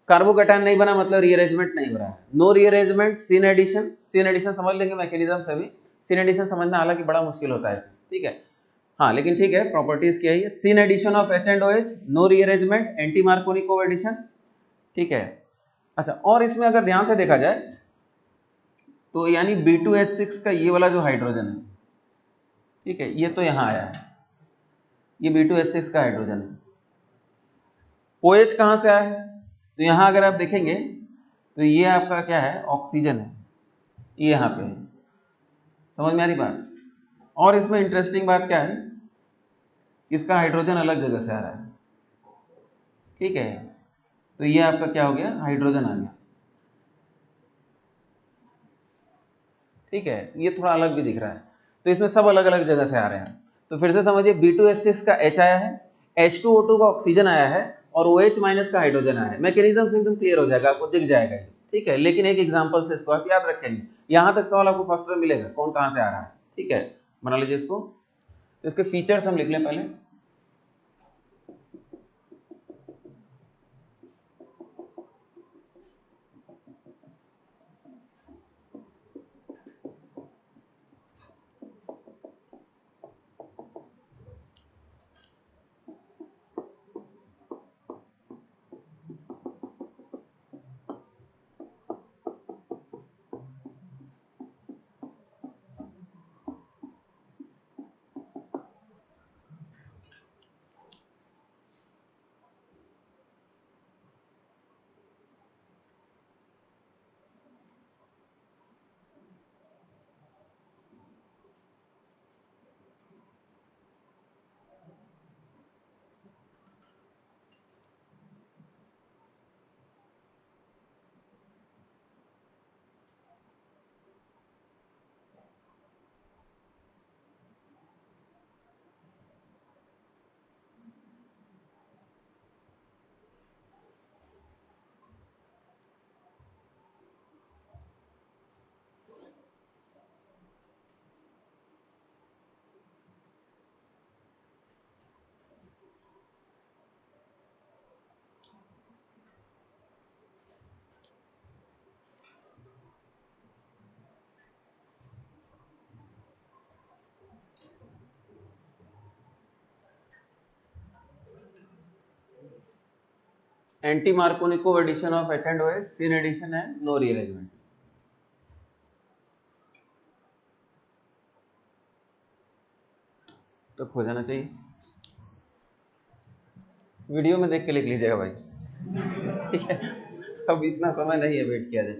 कार्बोकैटायन नहीं बना मतलब रीअरेंजमेंट नहीं हो रहा है, no rearrangement, syn addition. Syn addition समझ लेंगे मैकेनिज्म से भी, सिन एडिशन समझना हालांकि बड़ा मुश्किल होता है, ठीक है, हाँ लेकिन ठीक है, प्रॉपर्टीज क्या है ये, syn addition of H and OH, no rearrangement, anti Markovnikov coaddition, ठीक है। अच्छा, और इसमें अगर ध्यान से देखा जाए तो यानी B2H6 का ये वाला जो हाइड्रोजन है, ठीक है, ये तो यहाँ आया है, ये B2H6 का हाइड्रोजन है। OH कहाँ से आया है, तो यहाँ अगर आप देखेंगे तो ये आपका क्या है, ऑक्सीजन है, ये यहाँ पे है। समझ में आ रही बात। और इसमें इंटरेस्टिंग बात क्या है, इसका हाइड्रोजन अलग जगह से आ रहा है, ठीक है, तो ये आपका क्या हो गया, हाइड्रोजन आ गया, ठीक है, ये थोड़ा अलग भी दिख रहा है। तो इसमें सब अलग अलग जगह से आ रहे हैं। तो फिर से समझिए, B2H6 का H आया है, H2O2 का ऑक्सीजन आया है और OH माइनस का हाइड्रोजन आया है। मैकेनिज्म से एकदम क्लियर हो जाएगा, आपको दिख जाएगा, ठीक है, लेकिन एक एग्जांपल से इसको आप याद रखेंगे, यहां तक सवाल आपको फर्स्ट में मिलेगा, कौन कहां से आ रहा है, ठीक है, बना लीजिए इसको। तो इसके फीचर्स हम लिख लें पहले। Anti Markovnikov coaddition of H and OH, syn addition है, नो रीअरेंजमेंट। तो हो जाना चाहिए, वीडियो में देख के लिख लीजिएगा भाई, ठीक है, अब इतना समय नहीं है वेट किया जाए।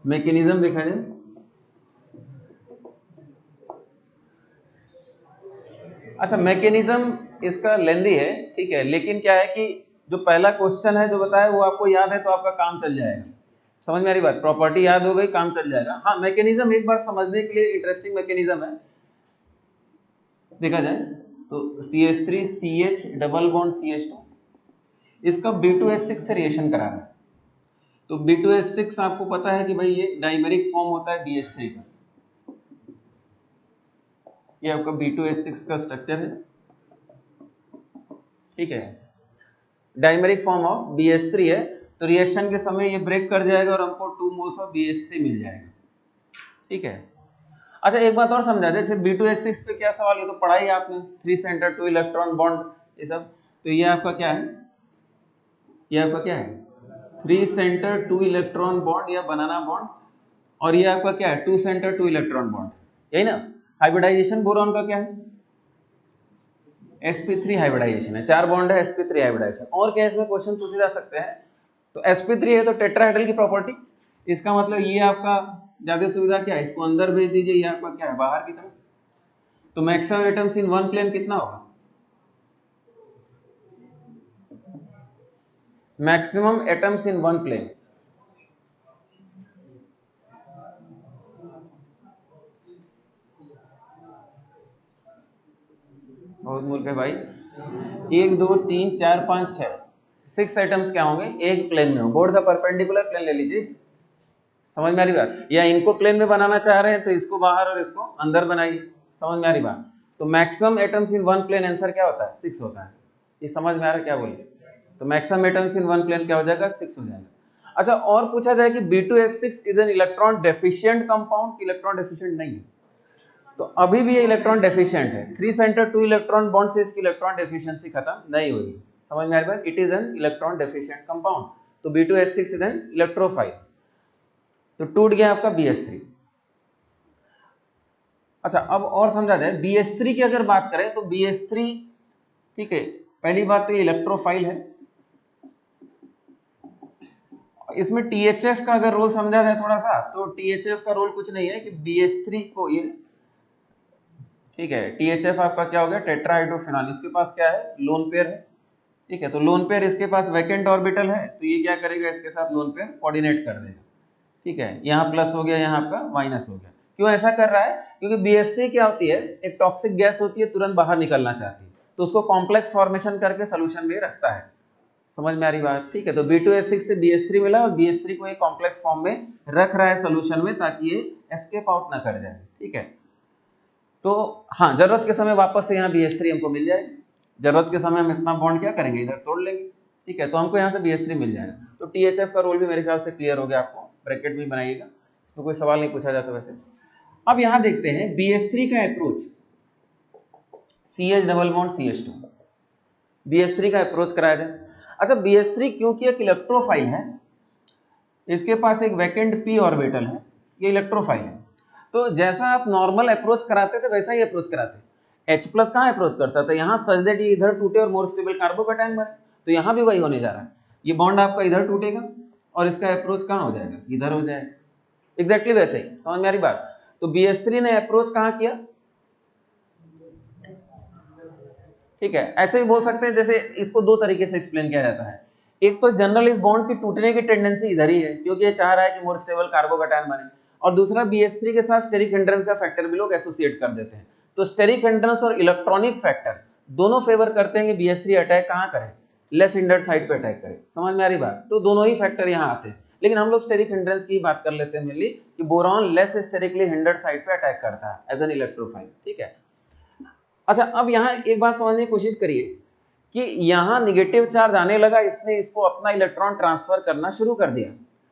मैकेनिज्म देखा जाए, अच्छा मैकेनिज्म इसका लेंदी है, ठीक है, लेकिन क्या है कि जो पहला क्वेश्चन है जो बताया वो आपको याद है तो आपका काम चल जाएगा। समझ में आ रही बात, प्रॉपर्टी याद हो गई, काम चल जाएगा। हाँ, मैकेनिज्म एक बार समझने के लिए इंटरेस्टिंग मैकेनिज्म है, देखा जाए तो CH3CH डबल बॉन्ड CH2, इसका B2H6 से रिएक्शन करा रहा है। तो B2H6 आपको पता है कि भाई ये डाइमेरिक फॉर्म होता है BH3 का, ये आपका B2H6 का स्ट्रक्चर है, ठीक है, डाइमेरिक फॉर्म ऑफ BH3 है। तो रिएक्शन के समय ये ब्रेक कर जाएगा और हमको 2 मोल्स ऑफ BH3 मिल जाएगा, ठीक है। अच्छा, एक बात और समझा दे, जैसे B2H6 पे क्या सवाल, ये तो पढ़ा ही आपने, 3 सेंटर 2 इलेक्ट्रॉन बॉन्ड, ये सब। तो ये आपका क्या है, ये आपका क्या है, 3 सेंटर 2 इलेक्ट्रॉन बॉन्ड या बनाना बॉन्ड, और ये आपका क्या है, 2 सेंटर 2 इलेक्ट्रॉन बॉन्ड, यही ना। हाइब्रिडाइजेशन बोरॉन का क्या है, sp3 हाइब्रिडाइजेशन है, 4 बॉन्ड है, sp3 हाइब्रिडाइजेशन। और क्या इसमें क्वेश्चन पूछे जा सकते हैं, तो sp3 है तो टेट्राहेड्रल की प्रॉपर्टी, इसका मतलब ये आपका ज्यादा सुविधा क्या है, इसको अंदर भेज दीजिए, ये आपका क्या है, बाहर की तरफ। तो मैक्सिमम एटम्स इन 1 प्लेन कितना होगा, maximum atoms in one plane. बहुत मूर्ख है भाई। 1 2 3 4 5 6 6 एटम्स क्या होंगे, एक प्लेन में हो। बोर्ड द परपेंडिकुलर प्लेन ले लीजिए, समझ में आ रही बात। या इनको प्लेन में बनाना चाह रहे हैं तो इसको बाहर और इसको अंदर बनाइए, समझ में आ रही बात। तो maximum atoms in one plane answer क्या होता है, 6 होता है। ये समझ में आ रहा है क्या बोलिए। तो maximum atoms in one plane क्या हो जाएगा, 6 हो जाएगा। अच्छा, और पूछा जाए कि B2H6 is an electron deficient compound, electron deficient नहीं है। तो अभी भी ये इलेक्ट्रॉन डेफिशिएंट है। 3 सेंटर 2 इलेक्ट्रॉन बॉन्ड से इसकी इलेक्ट्रॉन डेफिशिएंसी खत्म नहीं हुई। समझ में आ रही बात। It is an electron deficient compound. तो B2H6 इज एन इलेक्ट्रोफाइल। तो टूट गया आपका BH3। अच्छा, अब और समझा जाए BH3 की अगर बात करें तो BH3, ठीक है, पहली बात तो ये इलेक्ट्रोफाइल है। इसमें THF का अगर रोल समझा जाए थोड़ा सा, तो THF का रोल कुछ नहीं है कि BH3 को ये, ठीक है, THF आपका क्या हो गया, टेट्राहाइड्रोफिनॉल। इसके पास क्या है, लोन पेयर है, ठीक है। तो लोन पेयर इसके पास वैकेंट ऑर्बिटल है, तो ये क्या करेगा, इसके साथ लोन पेयर कोऑर्डिनेट कर देगा, ठीक है। यहाँ प्लस हो गया, यहाँ आपका माइनस हो गया। क्यों ऐसा कर रहा है, क्योंकि BH3 क्या होती है, एक टॉक्सिक गैस होती है, तुरंत बाहर निकलना चाहती है, तो उसको कॉम्प्लेक्स फॉर्मेशन करके सोल्यूशन में रखता है। समझ में आ रही बात, ठीक है। तो B2H6 से BH3 मिला और BH3 को ये कॉम्प्लेक्स फॉर्म में रख रहा है सोल्यूशन में, ताकि ये एस्केप आउट ना कर जाए, ठीक है। तो हाँ, जरूरत के समय वापस से यहाँ BH3 हमको मिल जाएगी। जरूरत के समय हम इतना बॉन्ड क्या करेंगे, इधर तोड़ लेंगे, ठीक है। तो हमको यहाँ से BH3 मिल जाएगा। तो THF का रोल भी मेरे ख्याल से क्लियर हो गया आपको, ब्रैकेट में बनाइएगा, तो कोई सवाल नहीं पूछा जाता वैसे। अब यहाँ देखते हैं BH3 का approach, CH double bond CH2, BH3 का अप्रोच कराया जाए। अच्छा, BH3 क्योंकि एक इलेक्ट्रोफाइल है, इसके पास एक वैकेंट p ऑर्बिटल है, ये इलेक्ट्रोफाइल है, तो जैसा आप नॉर्मल अप्रोच कराते थे वैसा ही अप्रोच कराते। H प्लस कहाँ अप्रोच करता था, यहाँ सच दैट ये इधर टूटे और मोर स्टेबल कार्बोकैटायन बने, तो यहाँ भी वही होने जा रहा है। ये बॉन्ड आपका इधर टूटेगा और इसका अप्रोच कहाँ हो जाएगा, इधर हो जाएगा, एग्जैक्टली वैसे ही। समझ में आ रही बात। तो BH3 ने अप्रोच कहाँ किया, ठीक है। ऐसे भी बोल सकते हैं, जैसे इसको दो तरीके से एक्सप्लेन किया जाता है। एक तो जनरल इस बॉन्ड की टूटने की टेंडेंसी इधर ही है, क्योंकि ये चाह रहा है कि मोर स्टेबल कार्बोकैटायन बने। और दूसरा, BH3 के साथ स्टेरिक हिंड्रेंस का फैक्टर भी लोग एसोसिएट कर देते हैं। तो स्टेरिक हिंड्रेंस और इलेक्ट्रॉनिक फैक्टर दोनों फेवर करते हैं कि BH3 अटैक कहाँ करे, लेस हिंडर्ड साइड पे अटैक करे। समझ में आ रही बात। तो दोनों ही फैक्टर यहाँ आते हैं, लेकिन हम लोग स्टेरिक हिंड्रेंस की बात कर लेते हैं मेनली, कि boron less sterically hindered side पे अटैक करता है एज एन इलेक्ट्रोफाइल, ठीक है। अच्छा, अब यहाँ एक बात समझने की कोशिश करिए कि यहाँ निगेटिव चार्ज आने लगा, इसने इसको अपना इलेक्ट्रॉन ट्रांसफर करना शुरू कर दिया।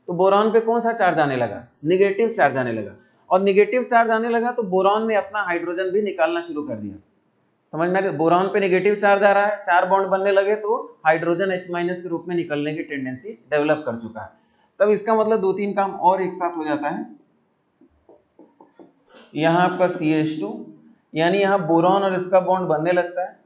तो बोरॉन पे कौन सा चार्ज आने लगा, निगेटिव चार्ज आने लगा। और निगेटिव चार्ज आने लगा तो बोरॉन ने अपना हाइड्रोजन भी निकालना शुरू कर दिया। समझ में आ रही। बोरॉन पे निगेटिव चार्ज आ रहा है, 4 बॉन्ड बनने लगे, तो हाइड्रोजन H- के रूप में निकलने की टेंडेंसी डेवलप कर चुका है। तब इसका मतलब 2-3 काम और एक साथ हो जाता है। यहाँ आपका CH2, यानी यहाँ बोरॉन और इसका बॉन्ड बनने लगता है,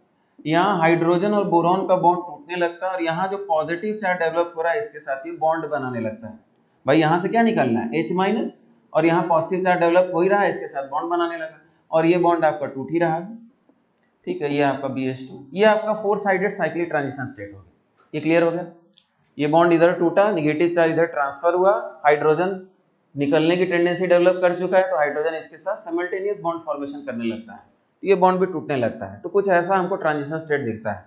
यहाँ हाइड्रोजन और बोरॉन का बॉन्ड टूटने लगता है, और यहाँ जो पॉजिटिव चार्ज डेवलप हो रहा है इसके साथ ये बॉन्ड बनाने लगता है। भाई यहाँ से क्या निकलना है, H-, और यहाँ पॉजिटिव चार्ज डेवलप हो ही रहा है, इसके साथ बॉन्ड बनाने लगा, और ये बॉन्ड आपका टूट ही रहा है, ठीक है। ये आपका BH2, ये आपका 4 साइडेड साइक्लिक ट्रांजिशन स्टेट हो गया। ये क्लियर हो गया। ये बॉन्ड इधर टूटा, निगेटिव चार्ज इधर ट्रांसफर हुआ, हाइड्रोजन निकलने की टेंडेंसी डेवलप कर चुका है, तो हाइड्रोजन इसके साथ सिमल्टेनियस बॉन्ड फॉर्मेशन करने लगता है, तो ये बॉन्ड भी टूटने लगता है। तो कुछ ऐसा हमको ट्रांजिशन स्टेट दिखता है।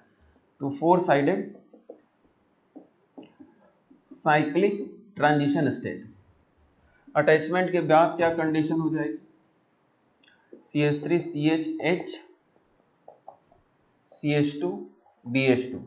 तो 4 sided cyclic transition state. Attachment के बाद क्या कंडीशन हो जाएगी, CH3 CH CH2 BH2।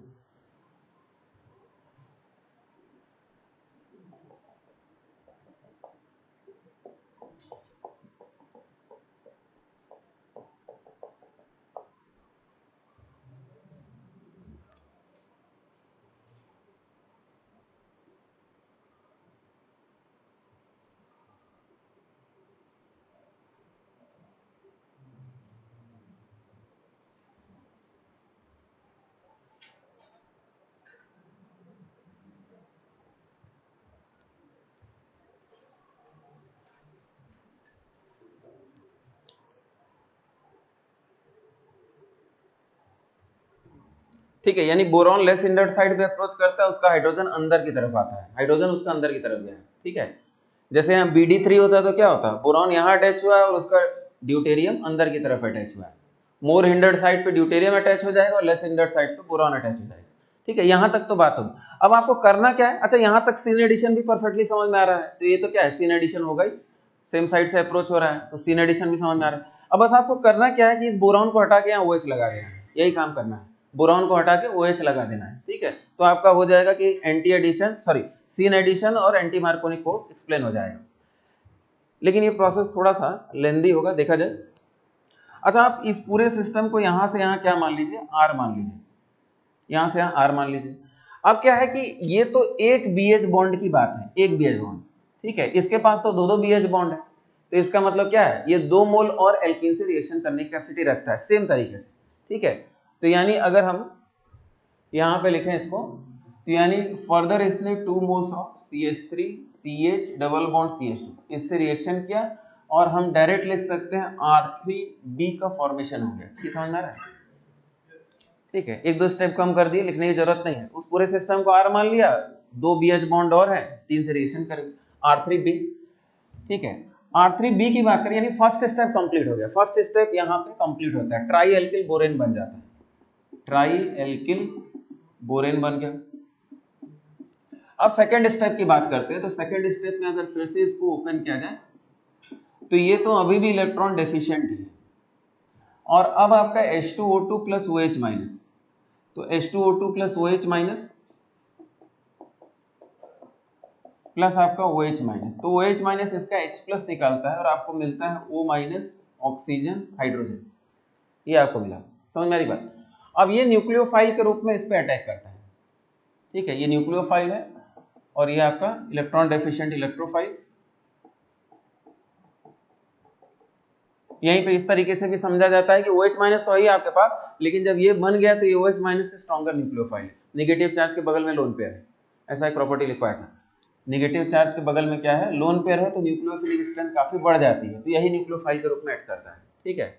ठीक है, यानी बोरॉन लेस इंडर्ट साइड पे अप्रोच करता है, उसका हाइड्रोजन अंदर की तरफ आता है, हाइड्रोजन उसका अंदर की तरफ गया है। ठीक है, जैसे यहाँ BD3 होता है तो क्या होता है, बोरॉन यहाँ अटैच हुआ है और उसका ड्यूटेरियम अंदर की तरफ अटैच हुआ है। मोर हिंडर्ड साइड पे ड्यूटेरियम अटैच हो जाएगा और लेस हिंडर्ड साइड पे बोरॉन अटैच हो जाएगा। ठीक है, यहाँ तक तो बात होगी। अब आपको करना क्या है, अच्छा यहाँ तक सीन एडिशन भी परफेक्टली समझ में आ रहा है, तो ये तो क्या है, सीन एडिशन हो गई, सेम साइड से अप्रोच हो रहा है तो सीन एडिशन भी समझ में आ रहा है। अब बस आपको करना क्या है कि इस बोरॉन को हटा के यहाँ OH लगा देना है, यही काम करना है, बोरॉन को हटा के OH लगा देना है। ठीक है, तो आपका हो जाएगा कि anti addition sorry syn addition और एंटी मार्कोनी को एक्सप्लेन हो जाएगा, लेकिन ये प्रोसेस थोड़ा सा लेंदी होगा, देखा जाए। अच्छा, आप इस पूरे सिस्टम को यहाँ से यहाँ क्या मान लीजिए, R मान लीजिए, यहाँ से यहाँ R मान लीजिए। अब क्या है कि ये तो एक BH बॉन्ड की बात है, एक BH बॉन्ड। ठीक है, इसके पास तो दो BH बॉन्ड है, तो इसका मतलब क्या है, ये 2 मोल और एल्कीन से रिएक्शन करने की कैपेसिटी रखता है सेम तरीके से। ठीक है, तो यानी अगर हम यहाँ पे लिखें इसको, तो यानी फर्दर इसने 2 moles of CH3 CH double bond CH2 इससे रिएक्शन किया और हम डायरेक्ट लिख सकते हैं R3B का फॉर्मेशन हो गया। ठीक समझ में आ रहा है? ठीक है, एक दो स्टेप कम कर दिए, लिखने की जरूरत नहीं है। उस पूरे सिस्टम को R मान लिया, 2 BH बॉन्ड और है, 3 से रिएक्शन करेंगे, R3B। ठीक है, R3B की बात करें यानी फर्स्ट स्टेप कंप्लीट हो गया। फर्स्ट स्टेप यहाँ पे कंप्लीट होता है, ट्राई एल्किल बोरेन बन जाता है, ट्राई एल्किल बोरेन बन गया। अब सेकंड स्टेप की बात करते हैं, तो सेकंड स्टेप में अगर फिर से इसको ओपन किया जाए तो ये तो अभी भी इलेक्ट्रॉन डेफिशिएंट है, और अब आपका H2O2 प्लस OH माइनस, तो H2O2 plus OH minus plus आपका OH माइनस, तो OH माइनस इसका H प्लस निकालता है और आपको मिलता है O माइनस ऑक्सीजन हाइड्रोजन, ये आपको मिला। समझ में आ रही बात? अब ये न्यूक्लियोफाइल के रूप में इस पे अटैक करता है। ठीक है, ये न्यूक्लियोफाइल है और ये आपका इलेक्ट्रॉन डेफिशिएंट इलेक्ट्रोफाइल। यहीं पे इस तरीके से भी समझा जाता है कि OH माइनस तो है आपके पास, लेकिन जब ये बन गया तो ये OH माइनस से स्ट्रॉन्गर न्यूक्लियोफाइल है, नेगेटिव चार्ज के बगल में लोन पेयर है, ऐसा एक प्रॉपर्टी लिखवाया था। नेगेटिव चार्ज के बगल में क्या है, लोन पेयर है, तो न्यूक्लियोफिलिक स्ट्रेंथ काफी बढ़ जाती है, तो यही न्यूक्लियोफाइल के रूप में एक्ट करता है। ठीक है,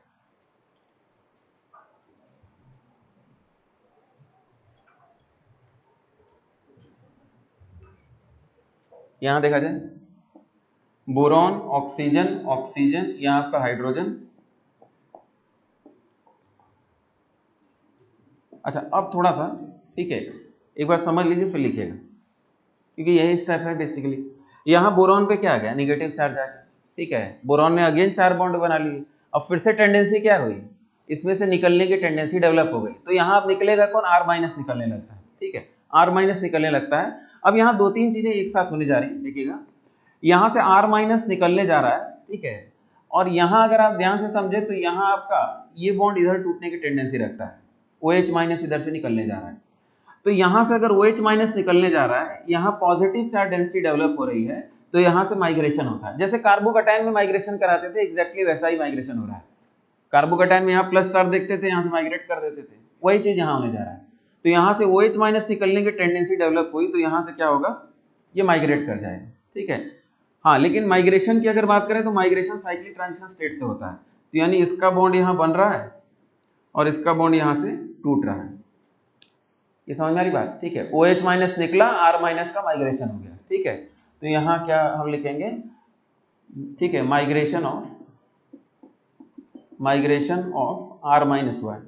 यहां देखा जाए बोरॉन ऑक्सीजन ऑक्सीजन, यहां आपका हाइड्रोजन। अच्छा, अब थोड़ा सा ठीक है, एक बार समझ लीजिए फिर लिखिएगा, क्योंकि यही स्टेप है बेसिकली। यहाँ बोरॉन पे क्या आ गया, नेगेटिव चार्ज आ गया। ठीक है, बोरॉन ने अगेन 4 बॉन्ड बना लिए, अब फिर से टेंडेंसी क्या हुई, इसमें से निकलने की टेंडेंसी डेवलप हो गई, तो यहाँ अब निकलेगा कौन, R माइनस निकलने लगता है। ठीक है, R माइनस निकलने लगता है। अब यहाँ 2-3 चीजें एक साथ होने जा रही है, देखिएगा, यहाँ से R माइनस निकलने जा रहा है। ठीक है, और यहाँ अगर आप ध्यान से समझे तो यहाँ आपका ये बॉन्ड इधर टूटने की टेंडेंसी रखता है, OH माइनस इधर से निकलने जा रहा है, तो यहां से अगर OH माइनस निकलने जा रहा है, यहाँ पॉजिटिव चार्ज डेंसिटी डेवलप हो रही है, तो यहाँ से माइग्रेशन होता है, जैसे कार्बोकैटायन में माइग्रेशन कराते थे, एग्जैक्टली वैसा ही माइग्रेशन हो रहा है। कार्बोकैटायन में यहाँ प्लस चार्ज देखते थे, यहाँ से माइग्रेट कर देते थे, वही चीज यहाँ होने जा रहा है। तो यहाँ से OH माइनस निकलने की टेंडेंसी डेवलप हुई, तो यहाँ से क्या होगा, ये माइग्रेट कर जाएगा। ठीक है, हाँ, लेकिन माइग्रेशन की अगर बात करें तो माइग्रेशन साइक्लिक ट्रांजिशन स्टेट से होता है, तो यानी इसका बॉन्ड यहाँ बन रहा है और इसका बॉन्ड यहाँ से टूट रहा है, ये समझ में आ रही बात? ठीक है, OH माइनस निकला, R माइनस का माइग्रेशन हो गया। ठीक है, तो यहाँ क्या हम लिखेंगे, ठीक है, माइग्रेशन ऑफ R माइनस हुआ है।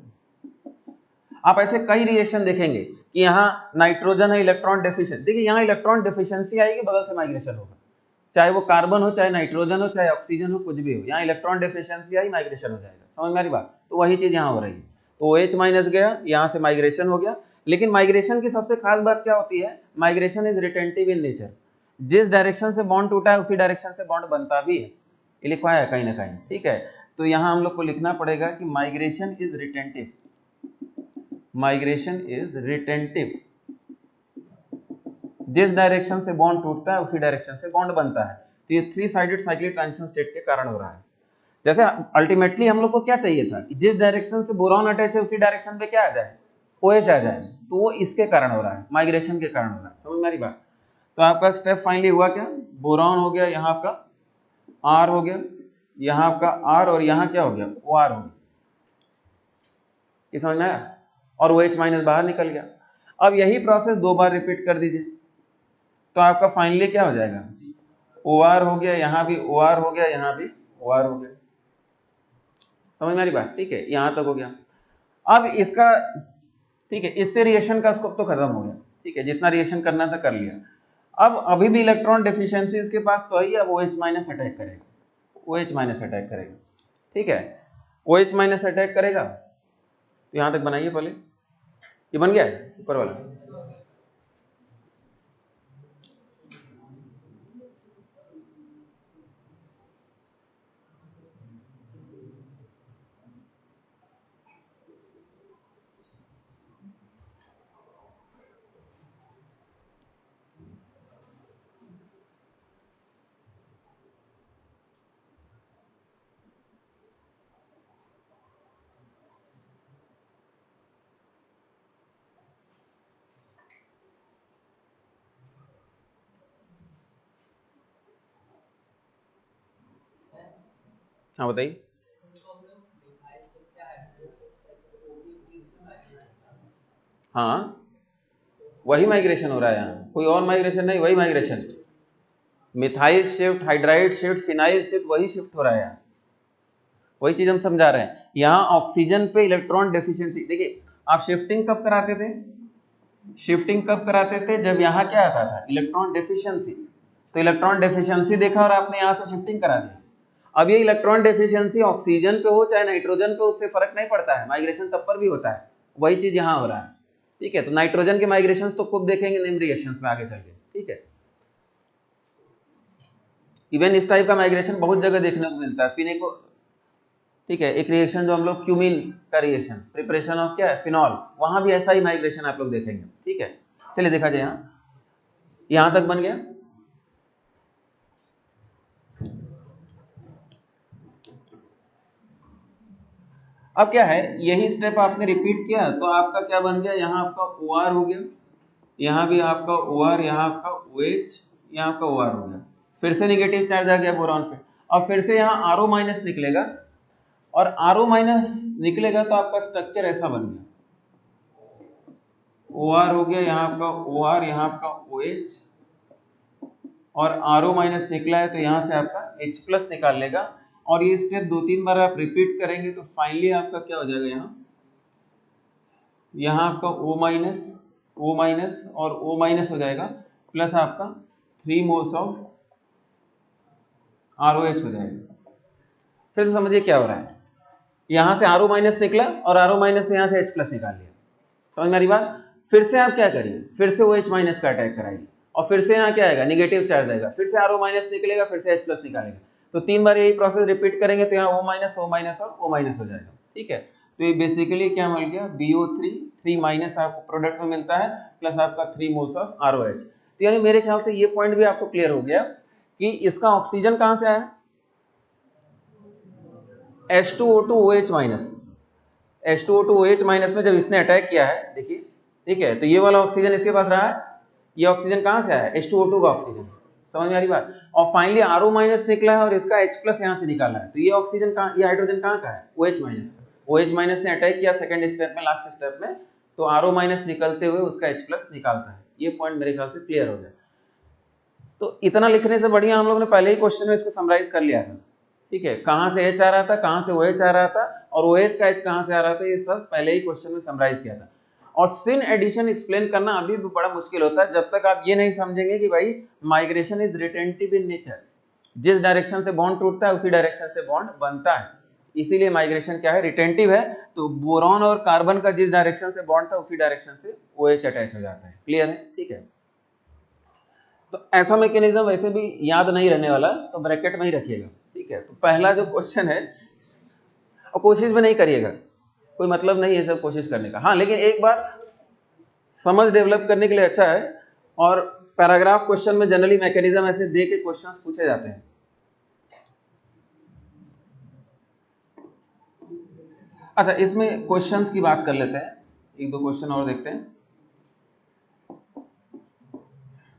आप ऐसे कई रिएक्शन देखेंगे कि यहाँ नाइट्रोजन है, इलेक्ट्रॉन डेफिशिएंट, देखिए यहाँ इलेक्ट्रॉन डेफिशिएंसी आएगी, बगल से माइग्रेशन होगा, चाहे वो कार्बन हो, चाहे नाइट्रोजन हो, चाहे ऑक्सीजन हो, कुछ भी हो, यहाँ इलेक्ट्रॉन डेफिशिएंसी आई, माइग्रेशन हो जाएगा। समझ में आ रही बात? तो वही चीज यहाँ हो रही है, तो OH माइनस गया, यहाँ से माइग्रेशन हो गया। लेकिन माइग्रेशन की सबसे खास बात क्या होती है, migration is retentive in nature, जिस डायरेक्शन से बॉन्ड टूटा है उसी डायरेक्शन से बॉन्ड बनता भी है, ये लिखवाया है कहीं ना कहीं। ठीक है, तो यहाँ हम लोग को लिखना पड़ेगा कि migration is retentive, migration is retentive, जिस डायरेक्शन से बॉन्ड टूटता है उसी डायरेक्शन से बॉन्ड बनता है। तो ये 3 साइडेड साइक्लिक ट्रांजिशन स्टेट के कारण हो रहा है। जैसे अल्टीमेटली हम लोग को क्या चाहिए था कि जिस डायरेक्शन से बोरॉन अटैच है उसी डायरेक्शन पे क्या आ जाए, OH आ जाए, तो वो इसके कारण हो रहा है, माइग्रेशन के कारण हो रहा है। समझ में आ रही बात? तो आपका स्टेप फाइनली हुआ क्या, बोरॉन हो गया, यहाँ आपका R हो गया, यहाँ आपका R, और यहाँ क्या हो गया, OR हो गया। ये समझ में आया? और OH माइनस बाहर निकल गया। अब यही प्रोसेस 2 बार रिपीट कर दीजिए तो आपका फाइनली क्या हो जाएगा, OR हो गया, यहाँ भी OR हो गया, यहाँ भी OR हो गया। समझ में आ रही बात? ठीक है, यहाँ तक हो गया। अब इसका ठीक है, इससे रिएक्शन का स्कोप तो खत्म हो गया। ठीक है, जितना रिएक्शन करना था कर लिया। अब अभी भी इलेक्ट्रॉन डेफिशिएंसी इसके पास तो है ही, अब OH माइनस अटैक करेगा, OH माइनस अटैक करेगा। ठीक है, OH माइनस अटैक करेगा तो यहाँ तक बनाइए पहले, ये बन गया है ऊपर वाला। हाँ बताइए। हाँ, वही माइग्रेशन हो रहा है यहाँ, कोई और माइग्रेशन नहीं, वही migration. Methyl shift, hydride shift, phenyl shift, वही शिफ्ट हो रहा है यहाँ, वही चीज हम समझा रहे हैं। यहाँ ऑक्सीजन पे इलेक्ट्रॉन डेफिशिएंसी, देखिए आप शिफ्टिंग कब कराते थे, शिफ्टिंग कब कराते थे, जब यहाँ क्या आता था, इलेक्ट्रॉन डेफिशिएंसी। तो इलेक्ट्रॉन डेफिशिएंसी देखा और आपने यहाँ से शिफ्टिंग करा दी। अब ये इलेक्ट्रॉन डेफिशिएंसी ऑक्सीजन पे हो चाहे नाइट्रोजन पे, उससे फर्क नहीं पड़ता है, माइग्रेशन तब पर भी होता है, वही चीज यहाँ हो रहा है। ठीक है, तो नाइट्रोजन के माइग्रेशन तो खूब देखेंगे निम्न रिएक्शंस में आगे चल के। ठीक है, इवन इस टाइप का माइग्रेशन बहुत जगह देखने को मिलता है, पीने को। ठीक है, एक रिएक्शन जो हम लोग क्यूमिन का रिएक्शन, प्रिपरेशन ऑफ क्या है, फिनॉल, वहां भी ऐसा ही माइग्रेशन आप लोग देखेंगे। ठीक है, चलिए देखा जाए, यहाँ तक बन गया। अब क्या है, यही स्टेप आपने रिपीट किया तो आपका क्या बन गया, यहाँ आपका OR हो गया, यहाँ भी आपका OR, यहाँ आपका OH, यहाँ आपका OR हो गया। फिर से निगेटिव चार्ज आ गया बोरॉन पे, अब फिर से यहाँ RO माइनस निकलेगा, और RO माइनस निकलेगा तो आपका स्ट्रक्चर ऐसा बन गया, OR हो गया, यहाँ आपका OR, यहाँ आपका OH, और RO माइनस निकला है तो यहाँ से आपका H प्लस निकाल लेगा। और ये स्टेप 2-3 बार आप रिपीट करेंगे तो फाइनली आपका क्या हो जाएगा, यहाँ आपका O माइनस और O माइनस हो जाएगा, प्लस आपका 3 मोल्स ऑफ ROH हो जाएगा। फिर से समझिए क्या हो रहा है, यहाँ से RO माइनस निकला और RO माइनस ने यहाँ से H प्लस निकाल लिया। समझ में आ रही बात? फिर से आप क्या करिए, फिर से OH माइनस का अटैक कराइए, और फिर से यहाँ क्या आएगा, निगेटिव चार्ज आएगा, फिर से RO माइनस निकलेगा, फिर से H प्लस निकालेगा। तो 3 बार यही प्रोसेस रिपीट करेंगे तो यहाँ O माइनस और O माइनस हो जाएगा। ठीक है, तो ये बेसिकली क्या मिल गया, BO3 3 माइनस आपको प्रोडक्ट में मिलता है, प्लस आपका 3 मोल्स ऑफ ROH। तो यानी मेरे ख्याल से ये पॉइंट भी आपको क्लियर हो गया कि इसका ऑक्सीजन कहां से आया, H2O2OH माइनस, H2O2OH माइनस में जब इसने अटैक किया है, देखिए। ठीक है, तो ये वाला ऑक्सीजन इसके पास रहा है, ये ऑक्सीजन कहां से आया, H2O2 का ऑक्सीजन। समझ में आ रही बात? और फाइनली RO माइनस निकला है और इसका H प्लस यहाँ से निकाला है, तो ये ऑक्सीजन कहाँ, ये हाइड्रोजन कहाँ का है, OH माइनस का। OH माइनस ने अटैक किया सेकंड स्टेप में, लास्ट स्टेप में, तो RO माइनस निकलते हुए उसका H प्लस निकालता है। ये पॉइंट मेरे ख्याल से क्लियर हो गया। तो इतना लिखने से बढ़िया हम लोग ने पहले ही क्वेश्चन में इसको समराइज कर लिया था। ठीक है, कहाँ से H आ रहा था, कहाँ से OH आ रहा था, और OH का H कहाँ से आ रहा था, ये सब पहले ही क्वेश्चन में समराइज किया था। और सिन एडिशन एक्सप्लेन करना अभी भी बड़ा मुश्किल होता है जब तक आप ये नहीं समझेंगे कि भाई migration is retentive in nature, जिस डायरेक्शन से बॉन्ड टूटता है उसी डायरेक्शन से बॉन्ड बनता है, इसीलिए माइग्रेशन क्या है, रिटेंटिव है। तो बोरॉन और कार्बन का जिस डायरेक्शन से बॉन्ड था उसी डायरेक्शन से OH अटैच हो जाता है। क्लियर है? ठीक है, तो ऐसा मैकेनिज्म वैसे भी याद नहीं रहने वाला, तो ब्रैकेट में ही रखिएगा। ठीक है, तो पहला जो क्वेश्चन है, और कोशिश भी नहीं करिएगा, कोई मतलब नहीं है सब कोशिश करने का। हाँ, लेकिन एक बार समझ डेवलप करने के लिए अच्छा है, और पैराग्राफ क्वेश्चन में जनरली मैकेनिज्म ऐसे दे के क्वेश्चंस पूछे जाते हैं। अच्छा, इसमें क्वेश्चंस की बात कर लेते हैं, एक दो क्वेश्चन और देखते हैं।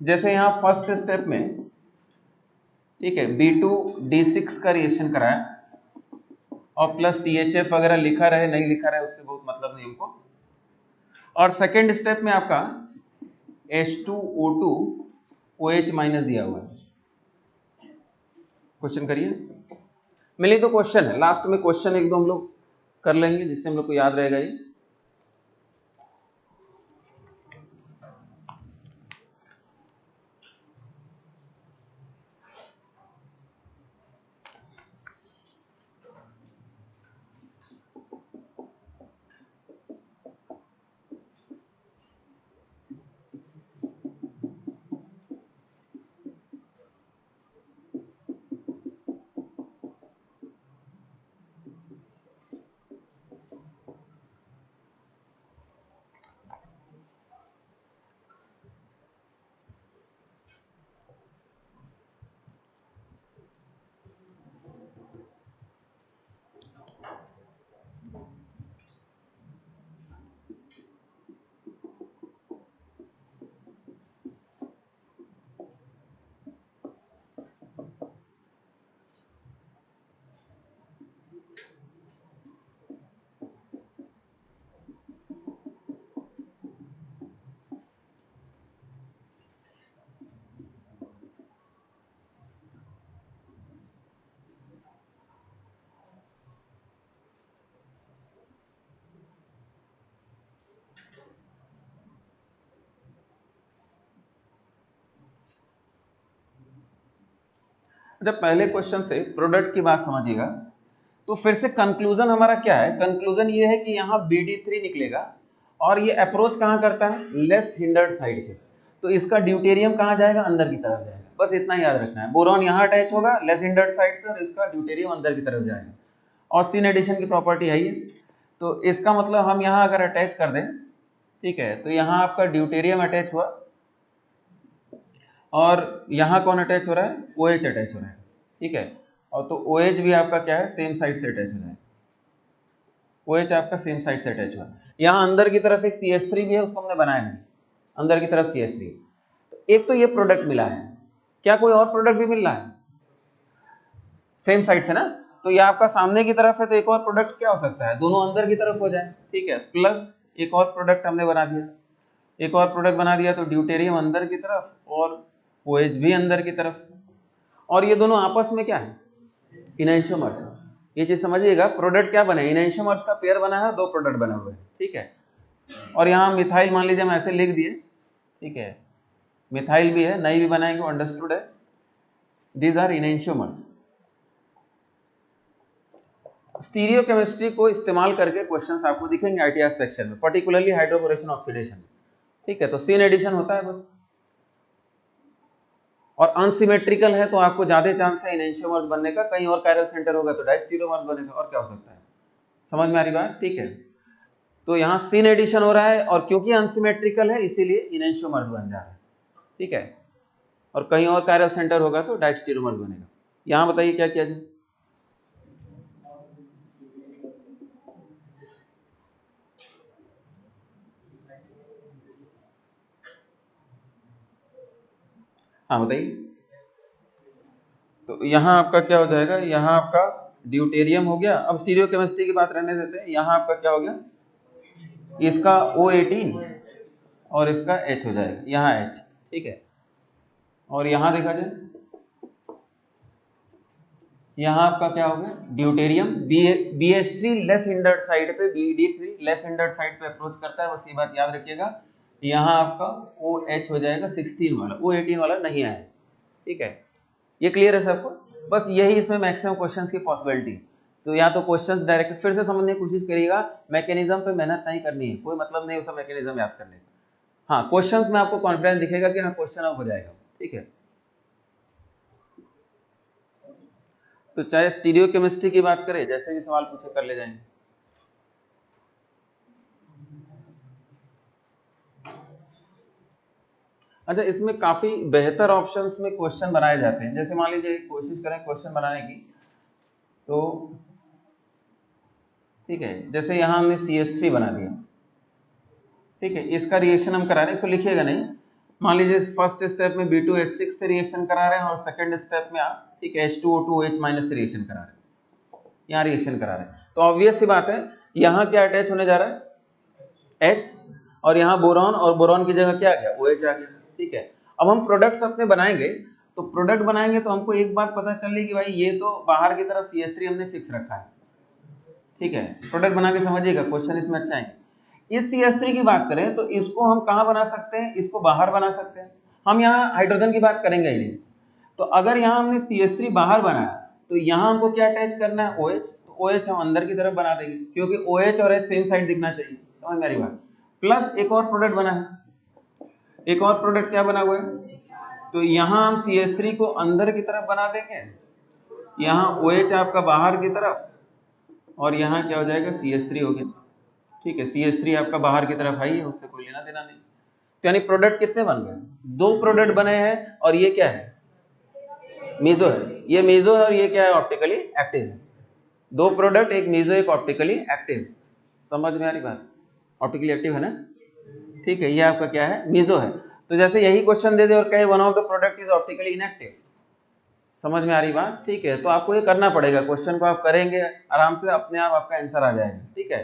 जैसे यहाँ फर्स्ट स्टेप में, ठीक है, B2D6 का रिएक्शन कराया और प्लस THF वगैरह लिखा रहे नहीं लिखा रहे उससे बहुत मतलब नहीं हमको। और सेकेंड स्टेप में आपका H2O2 OH माइनस दिया हुआ है। क्वेश्चन करिए, मिली तो क्वेश्चन है, लास्ट में क्वेश्चन एक दो हम लोग कर लेंगे जिससे हम लोग को याद रहेगा ये। जब पहले क्वेश्चन से प्रोडक्ट की बात समझिएगा, तो फिर से कंक्लूजन हमारा क्या है? कंक्लूजन ये है कि यहाँ BD3 निकलेगा और ये अप्रोच कहाँ करता है? लेस हिंडर्ड साइड पे। तो इसका ड्यूटेरियम कहाँ जाएगा? अंदर की तरफ जाएगा। बस इतना याद रखना है। बोरॉन यहाँ अटैच होगा लेस हिंडर्ड साइड पे और इसका ड्यूटेरियम अंदर की तरफ जाएगा। और सिन एडिशन की प्रॉपर्टी है ये, तो इसका मतलब हम यहाँ अगर अटैच कर दें, ठीक है, तो यहाँ आपका ड्यूटेरियम अटैच हुआ और यहाँ कौन अटैच हो रहा है? OH अटैच हो रहा है, ठीक है। और तो OH भी आपका क्या है? सेम साइड से अटैच हो रहा है। OH आपका सेम साइड से अटैच हुआ। यहाँ अंदर की तरफ एक CH3 भी है, उसको हमने बनाया नहीं, अंदर की तरफ CH3। तो एक तो ये प्रोडक्ट मिला है, क्या कोई और प्रोडक्ट भी मिल रहा है सेम साइड से ना? तो ये आपका सामने की तरफ है, तो एक और प्रोडक्ट क्या हो सकता है? दोनों अंदर की तरफ हो जाए, ठीक है, प्लस एक और प्रोडक्ट हमने बना दिया। एक और प्रोडक्ट बना दिया तो ड्यूटेरियम अंदर की तरफ और OH भी अंदर की तरफ। और ये दोनों आपस में क्या है? इनैंशियोमर्स। ये चीज समझिएगा, प्रोडक्ट क्या बने? इनैंशियोमर्स का पेयर बना है, दो प्रोडक्ट बने हुए हैं, ठीक है। और यहाँ मिथाइल मान लीजिए हम ऐसे लिख दिए, ठीक है, मिथाइल भी है, नई भी बनाएंगे, अंडरस्टूड है। These are इनैंशियोमर्स। स्टीरियोकेमिस्ट्री को इस्तेमाल करके क्वेश्चंस आपको दिखेंगे ITR सेक्शन में, पर्टिकुलरली हाइड्रोकोरेशन ऑक्सीडेशन, ठीक है। तो सीन एडिशन होता है बस, और अनसिमेट्रिकल है तो आपको ज्यादा चांस है इनैंशियोमर्स बनने का। कहीं और कायरल सेंटर होगा तो डायस्टीरियोमर्स बनेगा, और क्या हो सकता है? समझ में आ रही बात? ठीक है, तो यहाँ सीन एडिशन हो रहा है और क्योंकि अनसिमेट्रिकल है इसीलिए इनैंशियोमर्स बन जा रहा है, ठीक है। और कहीं और कायरल सेंटर होगा तो डायस्टीरियोमर्स बनेगा। यहाँ बताइए क्या किया जाए? हाँ बताइए। तो यहाँ आपका क्या हो जाएगा? यहाँ आपका ड्यूटेरियम हो गया। अब स्टीरियोकेमिस्ट्री की बात रहने देते हैं। यहाँ आपका क्या हो गया? इसका O18 और इसका H हो जाएगा, यहाँ H, ठीक है। और यहाँ देखा जाए, यहाँ आपका क्या हो गया? Deuterium BH3 less hindered side पे, BD3 लेस हिंडर्ड साइड पे अप्रोच करता है, बस ये बात याद रखिएगा। यहाँ आपका OH हो जाएगा 16 वाला, O18 वाला नहीं आया, ठीक है। ये क्लियर है सबको? बस यही इसमें मैक्सिमम क्वेश्चंस की पॉसिबिलिटी। तो या तो क्वेश्चंस डायरेक्ट फिर से समझने की कोशिश करिएगा, मैकेनिज्म पे मेहनत नहीं करनी है, कोई मतलब नहीं उसे मैकेनिज्म याद करने का। हाँ, क्वेश्चंस में आपको कॉन्फिडेंस दिखेगा कि हाँ क्वेश्चन अब हो जाएगा, ठीक है। तो चाहे स्टीरियो केमिस्ट्री की बात करें, जैसे भी सवाल पूछे कर ले जाएंगे। अच्छा, इसमें काफी बेहतर ऑप्शंस में क्वेश्चन बनाए जाते हैं। जैसे मान लीजिए कोशिश करें क्वेश्चन बनाने की, तो ठीक है, जैसे यहाँ हमने CH3 बना दिया, ठीक है, इसका रिएक्शन हम करा रहे हैं, इसको लिखिएगा नहीं। मान लीजिए फर्स्ट स्टेप में B2H6 से रिएक्शन करा रहे हैं और सेकंड स्टेप में आप, ठीक है, H2O2OH माइनस से रिएक्शन करा रहे हैं, यहाँ रिएक्शन करा रहे हैं। तो ऑब्वियस सी बात है, यहाँ क्या अटैच होने जा रहा है? H, और यहाँ बोरॉन, और बोरॉन की जगह क्या आ गया, OH आ गया। ठीक है, अब हम प्रोडक्ट्स अपने बनाएंगे, तो प्रोडक्ट बनाएंगे तो हमको एक बात पता चल रही कि भाई ये तो बाहर की तरफ CH3 हमने फिक्स रखा है। ठीक है, प्रोडक्ट बना के समझिएगा, क्वेश्चन इसमें अच्छा है। इस CH3 की बात करें तो इसको हम कहाँ बना सकते हैं, इसको बाहर बना सकते हैं। हम यहाँ हाइड्रोजन की बात करेंगे ही नहीं। तो अगर यहाँ हमने CH3 बाहर बनाया तो यहाँ हमको क्या अटैच करना है, OH। तो OH हम अंदर की तरफ बना देंगे, क्योंकि OH और H सेम साइड दिखना चाहिए। समझ मेरी बात। प्लस एक और प्रोडक्ट बना है, एक और प्रोडक्ट क्या बना हुआ है, तो यहाँ हम CH3 को अंदर की तरफ बना देंगे, यहाँ OH आपका बाहर की तरफ, और यहाँ क्या हो जाएगा, CH3 हो गया। ठीक है, CH3 आपका बाहर की तरफ आई है, उससे कोई लेना देना नहीं। तो यानी प्रोडक्ट कितने बन गए, 2 प्रोडक्ट बने हैं, और ये क्या है, मेसो है। ये मेसो है और ये क्या है, ऑप्टिकली एक्टिव है। 2 प्रोडक्ट, एक मेसो एक ऑप्टिकली एक्टिव। समझ में आ रही बात, ऑप्टिकली एक्टिव है ना। ठीक है, ये आपका क्या है, मेसो है। तो जैसे यही क्वेश्चन दे दे और कहे one of the product is optically inactive. समझ में आ रही बात। ठीक है, तो आपको ये करना पड़ेगा, क्वेश्चन को आप करेंगे आराम से, अपने आप आपका आंसर आ जाएगा। ठीक है,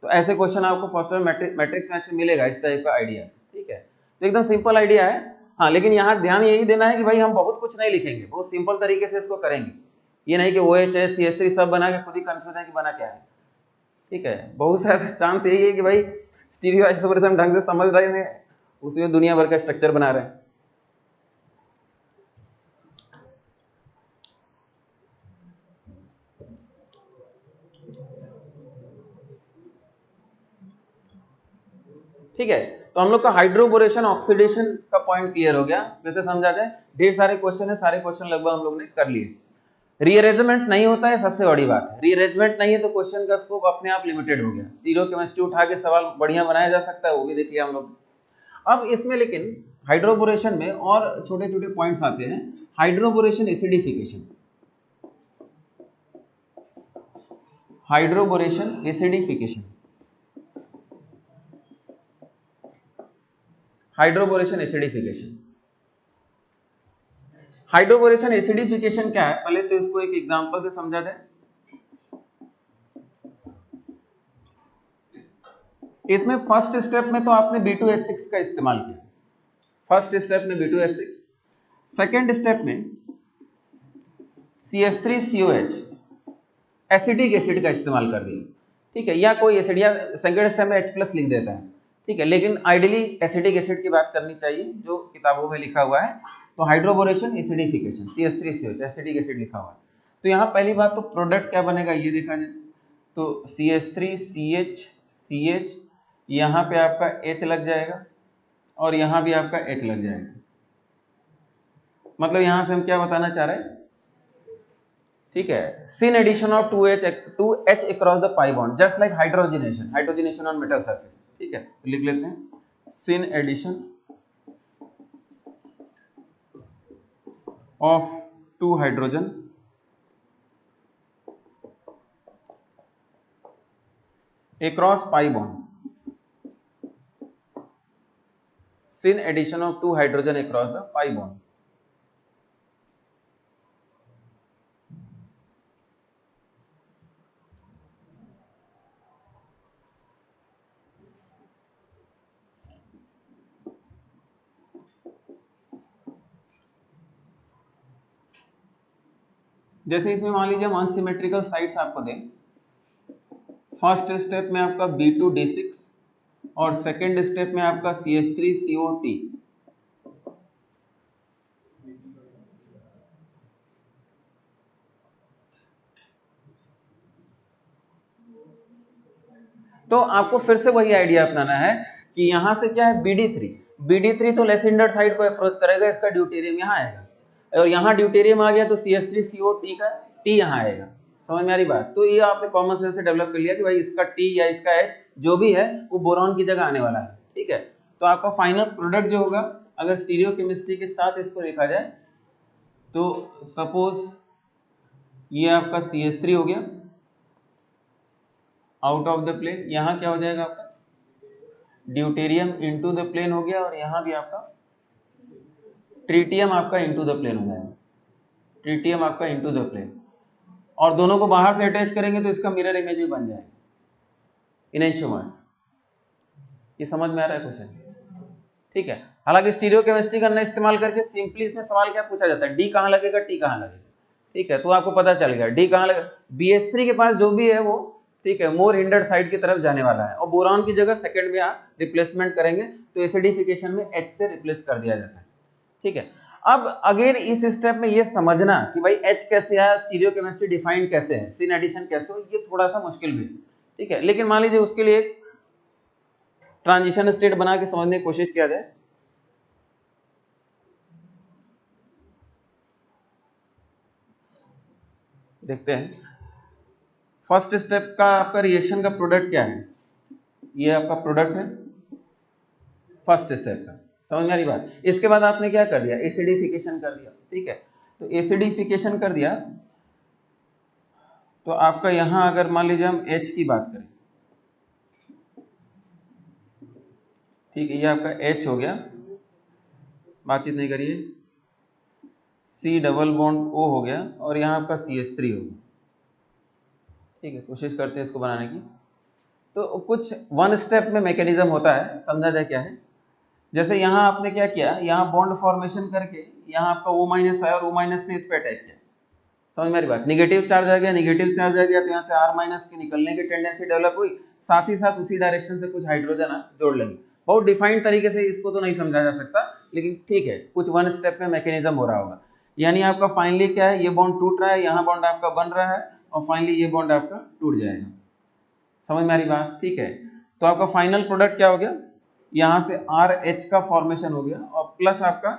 तो ऐसे क्वेश्चन आपको फर्स्ट में मैट्रिक्स मैथ से मिलेगा, इस टाइप का आइडिया। ठीक है, तो एकदम सिंपल आइडिया है। हाँ, लेकिन यहाँ ध्यान यही देना है कि भाई हम बहुत कुछ नहीं लिखेंगे, बहुत सिंपल तरीके से इसको करेंगे। ये नहीं कि OH CH3 सब बना के खुद ही कंफ्यूज है कि बना क्या है। ठीक है, बहुत सारा चांस यही है कि भाई स्टीरियो आइसोमर्स हम ढंग से समझ रहे हैं, उसमें दुनिया भर का स्ट्रक्चर बना रहे हैं। ठीक है, तो हम लोग का हाइड्रोबोरेशन ऑक्सीडेशन का पॉइंट क्लियर हो गया। जैसे समझाते हैं, ढेर सारे क्वेश्चन है, सारे क्वेश्चन लगभग हम लोग ने कर लिए। रीअरेंजमेंट नहीं होता है, सबसे बड़ी बात है। रीअरेंजमेंट नहीं है तो क्वेश्चन का स्कोप अपने आप लिमिटेड हो गया। स्टीरियोकेमिस्ट्री उठा के सवाल बढ़िया बनाया जा सकता है, वो भी देख लिया हम लोग। अब इसमें लेकिन हाइड्रोबोरेशन में और छोटे छोटे पॉइंट्स आते हैं। Hydroboration acidification, hydroboration acidification, hydroboration acidification. Hydroboration acidification क्या है, पहले तो इसको एक एग्जांपल से समझा जाए। इसमें फर्स्ट स्टेप में तो आपने B2H6 का इस्तेमाल किया, फर्स्ट स्टेप में B2H6। सेकेंड स्टेप में CH3COH एसिडिक एसिड का इस्तेमाल कर दिया। ठीक है, या कोई एसिड, या सेकेंड स्टेप में H+ लिख देता है। ठीक है, लेकिन आइडियली एसिडिक एसिड की बात करनी चाहिए जो किताबों में लिखा हुआ है। तो hydroboration acidification, CH3COH acidic acid लिखा हुआ है। तो यहाँ पहली बात तो प्रोडक्ट क्या बनेगा ये देखा जाए, तो CH3CH, यहाँ पे आपका H लग जाएगा और यहाँ भी आपका H लग जाएगा। मतलब यहाँ से हम क्या बताना चाह रहे हैं, ठीक है, sin addition of 2H across the pi bond just like hydrogenation on metal surface। ठीक है, तो लिख लेते हैं sin addition of 2 hydrogen across pi bond, sin addition of 2 hydrogen across the pi bond। जैसे इसमें मान लीजिए हम अनसिमेट्रिकल साइड्स आपको दें, फर्स्ट स्टेप में आपका B2D6 और सेकेंड स्टेप में आपका CH3COT। तो आपको फिर से वही आइडिया अपनाना है कि यहां से क्या है, BD3 तो लेस हिंडर्ड साइड को अप्रोच करेगा, इसका ड्यूटेरियम यहाँ आएगा, और यहाँ ड्यूटेरियम आ गया तो CH3COT का T यहाँ आएगा। समझ में आ रही बात। तो ये आपने कॉमन सेंस से डेवलप कर लिया कि भाई इसका T या इसका H जो भी है वो बोरॉन की जगह आने वाला है। ठीक है, तो आपका फाइनल प्रोडक्ट जो होगा, अगर स्टीरियो केमिस्ट्री के साथ इसको देखा जाए तो सपोज ये आपका CH3 हो गया आउट ऑफ द प्लेन, यहाँ क्या हो जाएगा आपका ड्यूटेरियम इनटू द प्लेन हो गया, और यहाँ भी आपका ट्रिटियम आपका इनटू द प्लेन हो जाएगा, ट्रिटियम आपका इनटू द प्लेन, और दोनों को बाहर से अटैच करेंगे तो इसका मिरर इमेज भी बन जाएगा, इनेंशियोमर्स। ये समझ में आ रहा है क्वेश्चन? ठीक है, हालांकि स्टीरियोकेमिस्ट्री का इस्तेमाल करके सिंपली इसमें सवाल क्या पूछा जाता है, डी कहाँ लगेगा, टी कहाँ लगेगा। ठीक है, तो आपको पता चल गया डी कहाँ लगेगा। BH3 के पास जो भी है वो, ठीक है, मोर हिंडर्ड साइड की तरफ जाने वाला है, और बोरॉन की जगह सेकंड में आप रिप्लेसमेंट करेंगे तो एसिडिफिकेशन में H से रिप्लेस कर दिया जाता है। ठीक है, अब अगेन इस स्टेप में ये समझना कि भाई H कैसे आया, स्टीरियोकेमिस्ट्री डिफाइंड कैसे है, सिन एडिशन कैसे हो, ये थोड़ा सा मुश्किल भी है। ठीक है, लेकिन मान लीजिए उसके लिए एक ट्रांजिशन स्टेट बना के समझने की कोशिश किया जाए। देखते हैं फर्स्ट स्टेप का आपका रिएक्शन का प्रोडक्ट क्या है, ये आपका प्रोडक्ट है फर्स्ट स्टेप का, समझ में आ रही बात। इसके बाद आपने क्या कर दिया, एसिडिफिकेशन कर दिया। ठीक है, तो एसिडिफिकेशन कर दिया तो आपका यहां अगर मान लीजिए हम H की बात करें, ठीक है, ये आपका H हो गया, बातचीत नहीं करिए, C डबल बॉन्ड O हो गया, और यहाँ आपका CH3 हो गया। ठीक है, कोशिश करते हैं इसको बनाने की। तो कुछ वन स्टेप में मैकेनिज्म होता है, समझा जाए क्या है। जैसे यहाँ आपने क्या किया, यहाँ बॉन्ड फॉर्मेशन करके यहाँ आपका O- आया और O- ने इस पे अटैक किया, समझ में आ रही बात। निगेटिव चार्ज आ गया, निगेटिव चार्ज आ गया तो यहाँ से R- की निकलने की टेंडेंसी डेवलप हुई, साथ ही साथ उसी डायरेक्शन से कुछ हाइड्रोजन आप जोड़ लेंगे। बहुत डिफाइंड तरीके से इसको तो नहीं समझा जा सकता, लेकिन ठीक है, कुछ वन स्टेप में मैकेनिज्म हो रहा होगा। यानी आपका फाइनली क्या है, ये बॉन्ड टूट रहा है, यहाँ बॉन्ड आपका बन रहा है, और फाइनली ये बॉन्ड आपका टूट जाएगा, समझ में आ रही बात। ठीक है, तो आपका फाइनल प्रोडक्ट क्या हो गया, यहाँ से RH का फॉर्मेशन हो गया, और प्लस आपका,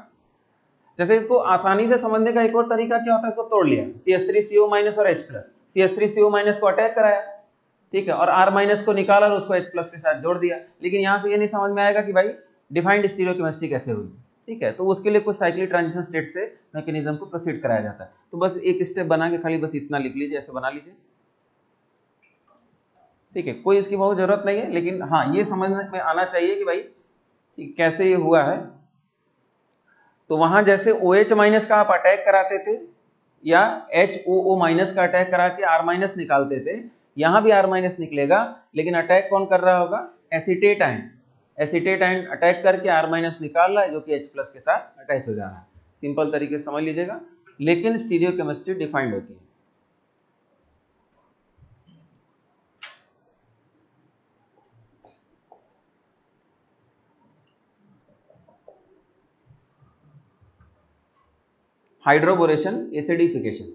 जैसे इसको आसानी से समझने का एक और तरीका क्या होता है, इसको तोड़ लिया, CH3CO- और H+, CH3CO- को अटैक कराया, ठीक है, और R- को निकाला और उसको H+ के साथ जोड़ दिया। लेकिन यहाँ से ये नहीं समझ में आएगा कि भाई डिफाइंड स्टीरियोकेमिस्ट्री कैसे हुई। ठीक है, तो उसके लिए कुछ साइक्लिक ट्रांजिशन स्टेट से मैकेनिज्म को प्रोसीड कराया जाता है। तो बस एक स्टेप बना के खाली बस इतना लिख लीजिए, ऐसे बना लीजिए। ठीक है, कोई इसकी बहुत जरूरत नहीं है, लेकिन हाँ ये समझ में आना चाहिए कि भाई कैसे ये हुआ है। तो वहां जैसे OH- का आप अटैक कराते थे या HOO- का अटैक करा के R- निकालते थे, यहां भी R- निकलेगा, लेकिन अटैक कौन कर रहा होगा, acetate ion. Acetate ion attack करके R- निकाल रहा है, जो कि H+ के साथ अटैच हो जा रहा है। सिंपल तरीके से समझ लीजिएगा, लेकिन स्टीरियोकेमिस्ट्री डिफाइंड होती है। Hydroboration, acidification.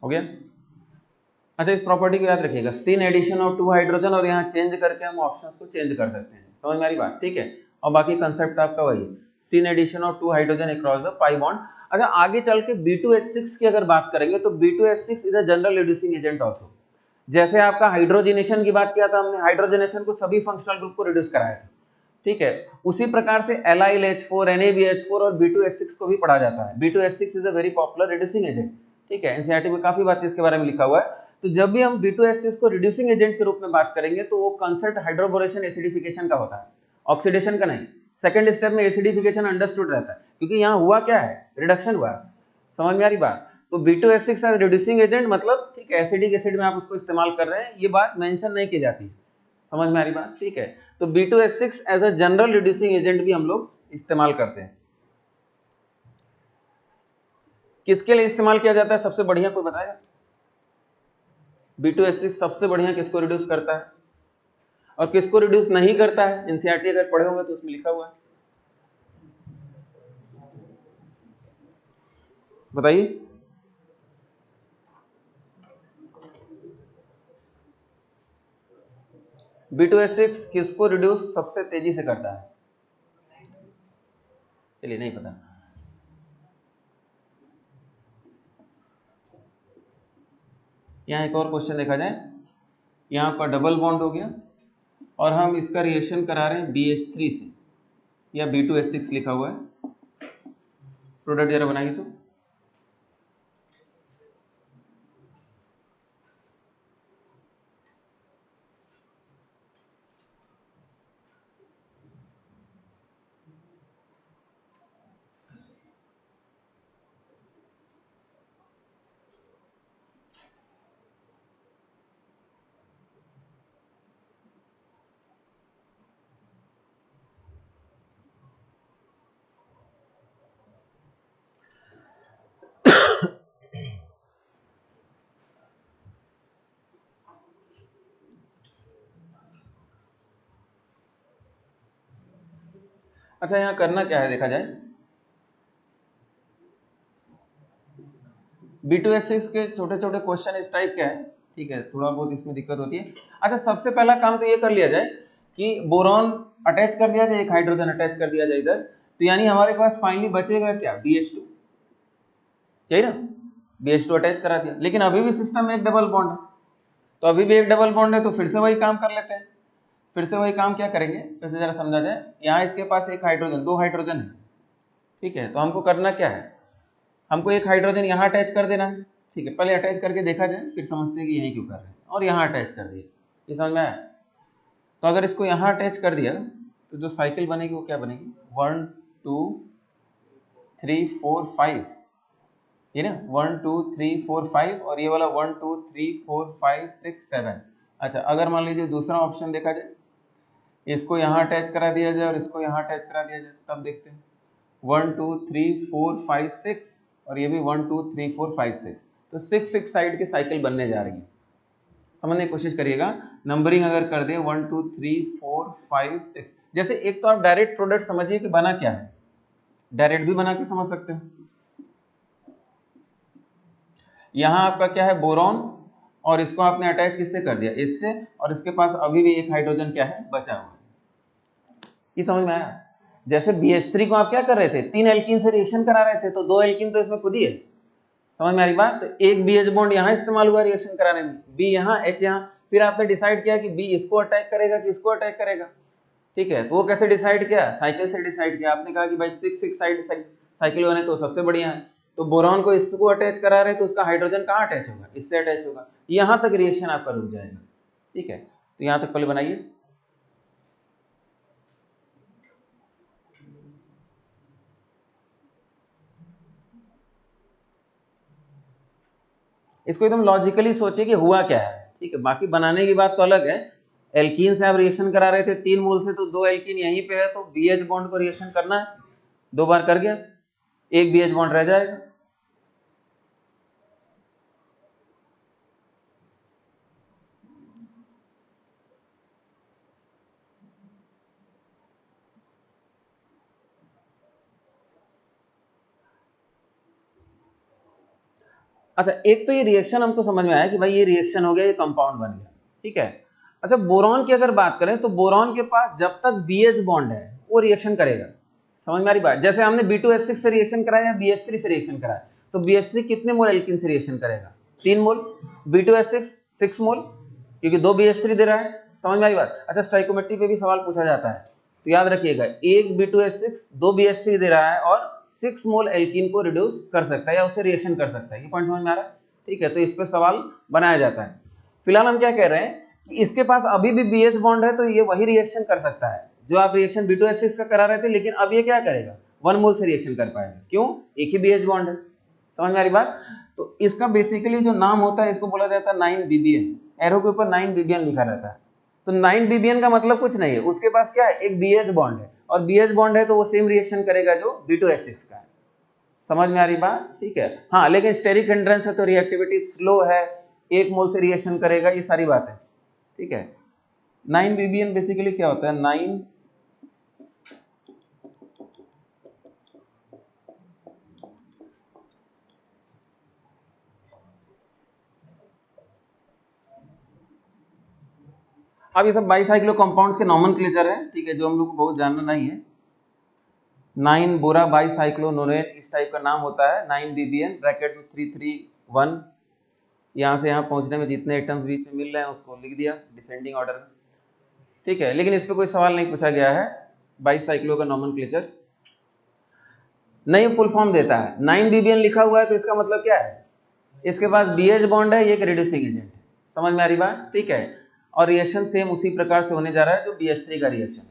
हो गया। अच्छा, इस प्रॉपर्टी को याद रखिएगा, सिन एडिशन ऑफ 2 हाइड्रोजन, और यहाँ चेंज करके हम ऑप्शंस को चेंज कर सकते हैं, समझ में आ रही बात। ठीक है, और बाकी कंसेप्ट आपका वही है, syn addition of 2 hydrogen across the pi bond. अच्छा, आगे चल के B2H6 की अगर बात करेंगे तो B2H6 is a general reducing agent also. जैसे आपका हाइड्रोजनेशन की बात किया था हमने, हाइड्रोजनेशन को सभी फंक्शनल ग्रुप को रिड्यूस कराया था। ठीक है, उसी प्रकार से LiLH4, NaBH4 और B2H6 को भी पढ़ा जाता है। B2H6 is a very popular reducing agent. ठीक है, एनसीईआरटी में काफी बातें इसके बारे में लिखा हुआ है। तो जब भी हम B2H6 को रिड्यूसिंग एजेंट के रूप में बात करेंगे तो वो कंसेप्ट हाइड्रोबोरेशन एसिडिफिकेशन का होता है, ऑक्सीडेशन का नहीं। सेकंड स्टेप में एसिडिफिकेशन अंडरस्टूड रहता है, क्योंकि यहाँ हुआ क्या है, रिडक्शन हुआ है, समझ में आ रही बात। तो B2H6 एज रिड्यूसिंग एजेंट मतलब, ठीक है, एसिडिक एसिड में आप उसको इस्तेमाल कर रहे हैं, ये बात मेंशन नहीं की जाती, समझ में आ रही बात। ठीक है, तो B2H6 as a general reducing agent भी हम लोग इस्तेमाल करते हैं। किसके लिए इस्तेमाल किया जाता है, सबसे बढ़िया कोई बताएगा? B2H6 सबसे बढ़िया किसको रिड्यूस करता है और किसको रिड्यूस नहीं करता है? एनसीईआरटी अगर पढ़े होंगे तो उसमें लिखा हुआ है, बताइए। B2H6 किसको रिड्यूस सबसे तेजी से करता है? चलिए, नहीं पता। यहाँ एक और क्वेश्चन देखा जाए, यहाँ पर डबल बॉन्ड हो गया और हम इसका रिएक्शन करा रहे हैं BH3 से, या B2H6 लिखा हुआ है, प्रोडक्ट जरा बनाइए तो। अच्छा यहाँ करना क्या है देखा जाए, B2H6 के छोटे छोटे क्वेश्चन इस टाइप के हैं, ठीक है, थोड़ा बहुत इसमें दिक्कत होती है। अच्छा सबसे पहला काम तो ये कर लिया जाए कि बोरॉन अटैच कर दिया जाए, एक हाइड्रोजन अटैच कर दिया जाए इधर, तो यानी हमारे पास फाइनली बचेगा क्या, BH2, यही ना, BH2 अटैच करा दिया, लेकिन अभी भी सिस्टम में एक डबल बॉन्ड है, तो अभी भी एक डबल बॉन्ड है, तो फिर से वही काम कर लेते हैं। फिर से वही काम क्या करेंगे, फिर से जरा समझा जाए, यहाँ इसके पास एक हाइड्रोजन, दो हाइड्रोजन है, ठीक है, तो हमको करना क्या है, हमको एक हाइड्रोजन यहाँ अटैच कर देना है, ठीक है, पहले अटैच करके देखा जाए, फिर समझते हैं कि यही क्यों कर रहे हैं, और यहाँ अटैच कर दिए, ये समझ में आया। तो अगर इसको यहाँ अटैच कर दिया तो जो साइकिल बनेगी वो क्या बनेगी, 1 2 3 4 5, ये ना 1 2 3 4 5, और ये वाला 1 2 3 4 5 6 7। अच्छा अगर मान लीजिए दूसरा ऑप्शन देखा जाए, इसको यहाँ अटैच करा दिया जाए और इसको यहाँ अटैच करा दिया जाए, तब देखते हैं 1 2 3 4 5 6, और ये भी 1 2 3 4 5 6, तो 6 साइड की साइकिल बनने जा रही है। समझने की कोशिश करिएगा, नंबरिंग अगर कर दे 1 2 3 4 5 6, जैसे एक तो आप डायरेक्ट प्रोडक्ट समझिए कि बना क्या है, डायरेक्ट भी बना के समझ सकते हैं। यहाँ आपका क्या है, बोरॉन, और इसको आपने अटैच किससे कर दिया, इससे, और इसके पास अभी भी एक हाइड्रोजन क्या है, बचा हुआ है। ये समझ में आया। जैसे BH3 को आप क्या कर रहे थे, 3 एल्कीन से रिएक्शन करा रहे थे, तो 2 एल्कीन तो इसमें खुद ही है, समझ में आ रही बात। तो एक BH बॉन्ड यहाँ इस्तेमाल हुआ रिएक्शन कराने में, B यहाँ, H यहाँ, फिर आपने डिसाइड किया कि B इसको अटैक करेगा कि इसको अटैक करेगा, ठीक है, तो वो कैसे डिसाइड किया, साइकिल से डिसाइड किया। आपने कहा कि भाई 6 साइड साइकिल बने तो सबसे बढ़िया है, तो बोरॉन को इसको अटैच करा रहे तो उसका हाइड्रोजन कहाँ अटैच होगा, इससे अटैच होगा, यहाँ तक रिएक्शन आपका रुक जाएगा, ठीक है, तो यहाँ तक पहले बनाइए। इसको एकदम लॉजिकली सोचिए कि हुआ क्या है, ठीक है, बाकी बनाने की बात तो अलग है। एल्कीन से आप रिएक्शन करा रहे थे 3 मोल से, तो 2 एल्कीन यहीं पे है, तो BH बॉन्ड को रिएक्शन करना है, 2 बार कर गया, एक BH बॉन्ड रह जाएगा। अच्छा एक तो ये रिएक्शन हमको समझ में आया कि भाई ये रिएक्शन हो गया, ये कंपाउंड बन गया, ठीक है। अच्छा बोरॉन की अगर बात करें तो बोरॉन के पास जब तक BH बॉन्ड है वो रिएक्शन करेगा, समझ में आ रही बात। जैसे हमने B2H6 से रिएक्शन कराया या BH3 से रिएक्शन कराया, तो BH3 कितने मोल एल्कीन से रिएक्शन करेगा, 3 मोल, B2H6 6 मोल, क्योंकि 2 BH3 दे रहा है, समझ में आ रही बात। अच्छा स्टोइकोमेट्री पे भी सवाल पूछा जाता है, तो याद रखिएगा, एक B2H6 2 BH3 दे रहा है और 6 मोल एल्कीन को रिड्यूस कर सकता है या उससे रिएक्शन कर सकता है, ये पॉइंट समझ में आ रहा है, ठीक है, तो इस पे सवाल बनाया जाता है। फिलहाल हम क्या कह रहे हैं कि इसके पास अभी भी BH बॉन्ड है, तो ये वही रिएक्शन कर सकता है जो आप रिएक्शन B2H6 का करा रहे थे, लेकिन अब ये क्या करेगा, 1 मोल से रिएक्शन कर पाएगा, क्यों, एक ही BH बॉन्ड है, समझ में आ रही बात। तो इसका बेसिकली जो नाम होता है इसको बोला जाता है 9BBN, एरो के ऊपर 9BBN लिखा रहता है। तो 9BBN का मतलब कुछ नहीं है, उसके पास क्या है, एक BH बॉन्ड है, और BH बॉन्ड है तो वो सेम रिएक्शन करेगा जो B2H6 का है, समझ में आ रही बात, ठीक है। हाँ लेकिन स्टेरिक हिंड्रेंस है तो रिएक्टिविटी स्लो है, 1 मोल से रिएक्शन करेगा, ये सारी बात है, ठीक है। 9BBN बेसिकली क्या होता है, 9 अब ये सब बाईसाइक्लो कंपाउंड्स के नॉमेनक्लेचर है, ठीक है, जो हम लोग को बहुत जानना नहीं है। 9 बोरा बाईसाइक्लोनोनेट इस टाइप का नाम होता है, 9BBN ब्रैकेट में 331, यहाँ से यहाँ पहुंचने में जितने एटम्स बीच में मिल रहे हैं उसको लिख दिया डिसेंडिंग ऑर्डर में, ठीक है, लेकिन इस पे कोई सवाल नहीं पूछा गया है। बाईसाइक्लो का नॉमेनक्लेचर नहीं फुल फॉर्म देता है, 9BBN लिखा हुआ है तो इसका मतलब क्या है, इसके पास BH बॉन्ड है, ये एक रिड्यूसिंग एजेंट है, समझ में आ रही बात, ठीक है, और रिएक्शन सेम उसी प्रकार से होने जा रहा है जो BH3 का रिएक्शन।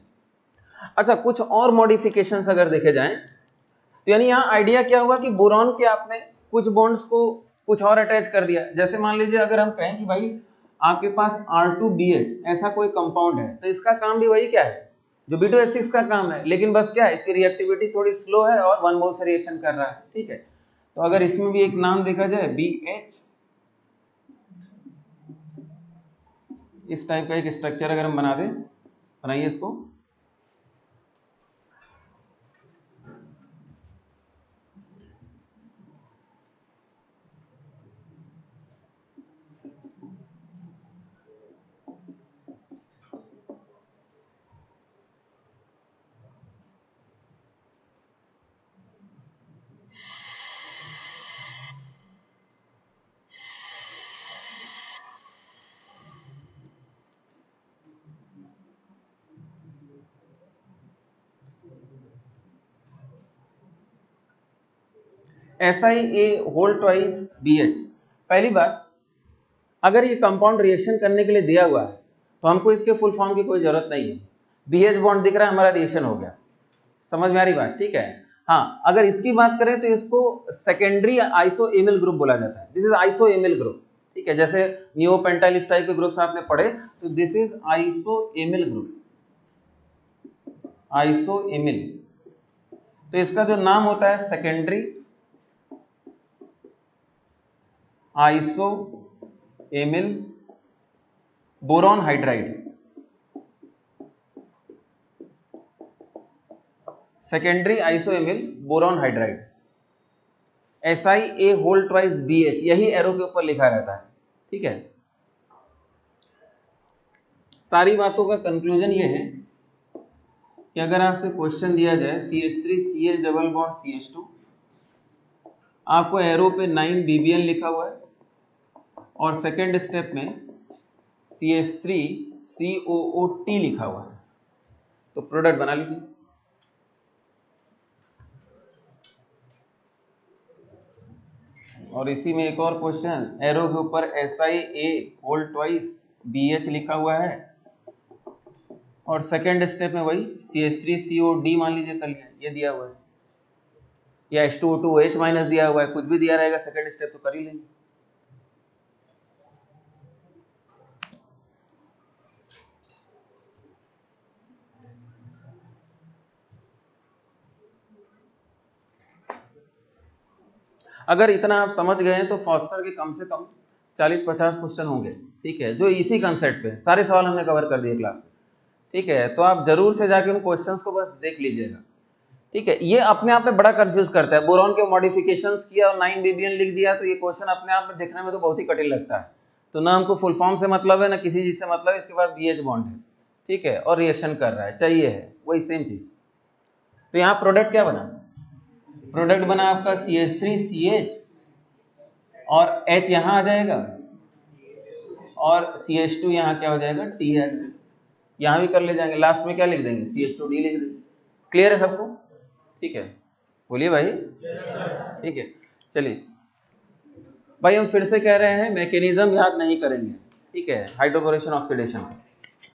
अच्छा कुछ और मॉडिफिकेशंस अगर देखे जाएं, तो यानी यहाँ आइडिया क्या हुआ कि बोरॉन के आपने कुछ बॉन्ड्स को कुछ और अटैच कर दिया। जैसे मान लीजिए अगर हम कहें कि भाई आपके पास R2BH ऐसा कोई कंपाउंड है, तो इसका काम भी वही क्या है जो B2H6 का काम है, लेकिन बस क्या है, इसकी रिएक्टिविटी थोड़ी स्लो है और 1 मोल से रिएक्शन कर रहा है, ठीक है। तो अगर इसमें भी एक नाम देखा जाए BH, इस टाइप का एक स्ट्रक्चर अगर हम बना दें, बनाइए इसको, SiA होल ट्वाइस BH। पहली बात, अगर ये कंपाउंड रिएक्शन करने के लिए दिया हुआ है तो हमको इसके फुल फॉर्म की कोई जरूरत नहीं है। BH बॉन्ड दिख रहा है, हमारा रिएक्शन हो गया। समझ में आ रही बात? ठीक है। हाँ, अगर इसकी बात करें तो इसको सेकेंडरी आइसोएमिल ग्रुप बोला जाता है। This is isoamyl group. ठीक है, जैसे नियोपेंटाइल इस टाइप के ग्रुप्स आपने पढ़े तो this is isoamyl group, isoamyl. तो इसका जो नाम होता है secondary isoamyl boron hydride, secondary isoamyl boron hydride, SiA whole twice BH, यही एरो के ऊपर लिखा रहता है। ठीक है, सारी बातों का कंक्लूजन ये है कि अगर आपसे क्वेश्चन दिया जाए CH3CH डबल बॉन्ड CH2, आपको एरो पे 9 BBN लिखा हुआ है और सेकेंड स्टेप में CH3COOT लिखा हुआ है, तो प्रोडक्ट बना लीजिए। और इसी में एक और क्वेश्चन, एरो के ऊपर SiA होल ट्वाइस BH लिखा हुआ है और सेकेंड स्टेप में वही CH3COD मान लीजिए कर लिया, ये दिया हुआ है, या H2O2OH माइनस दिया हुआ है, कुछ भी दिया रहेगा सेकेंड स्टेप तो कर ही लेंगे। अगर इतना आप समझ गए हैं तो फॉस्टर के कम से कम 40-50 क्वेश्चन होंगे। ठीक है, जो इसी कंसेप्ट पे, सारे सवाल हमने कवर कर दिए क्लास में। ठीक है, तो आप जरूर से जाके उन क्वेश्चंस को बस देख लीजिएगा। ठीक है, ये अपने आप में बड़ा कंफ्यूज करता है। बोरॉन के मॉडिफिकेशंस किया और 9 BBN लिख दिया, तो ये क्वेश्चन अपने आप में देखने में तो बहुत ही कठिन लगता है। तो ना हमको फुल फॉर्म से मतलब है, ना किसी चीज से मतलब है, इसके पास BH बॉन्ड है। ठीक है, और रिएक्शन कर रहा है, चाहिए है वही सेम चीज। तो यहाँ प्रोडक्ट क्या बना? प्रोडक्ट बना आपका CH3CH और H यहाँ आ जाएगा और CH2 यहाँ क्या हो जाएगा, T है। यहाँ भी कर ले जाएंगे, लास्ट में क्या लिख देंगे, CH2D लिख देंगे। क्लियर है सबको? ठीक है, बोलिए भाई। ठीक है, चलिए भाई, हम फिर से कह रहे हैं मैकेनिज्म याद नहीं करेंगे। ठीक है, हाइड्रोबोरेशन ऑक्सीडेशन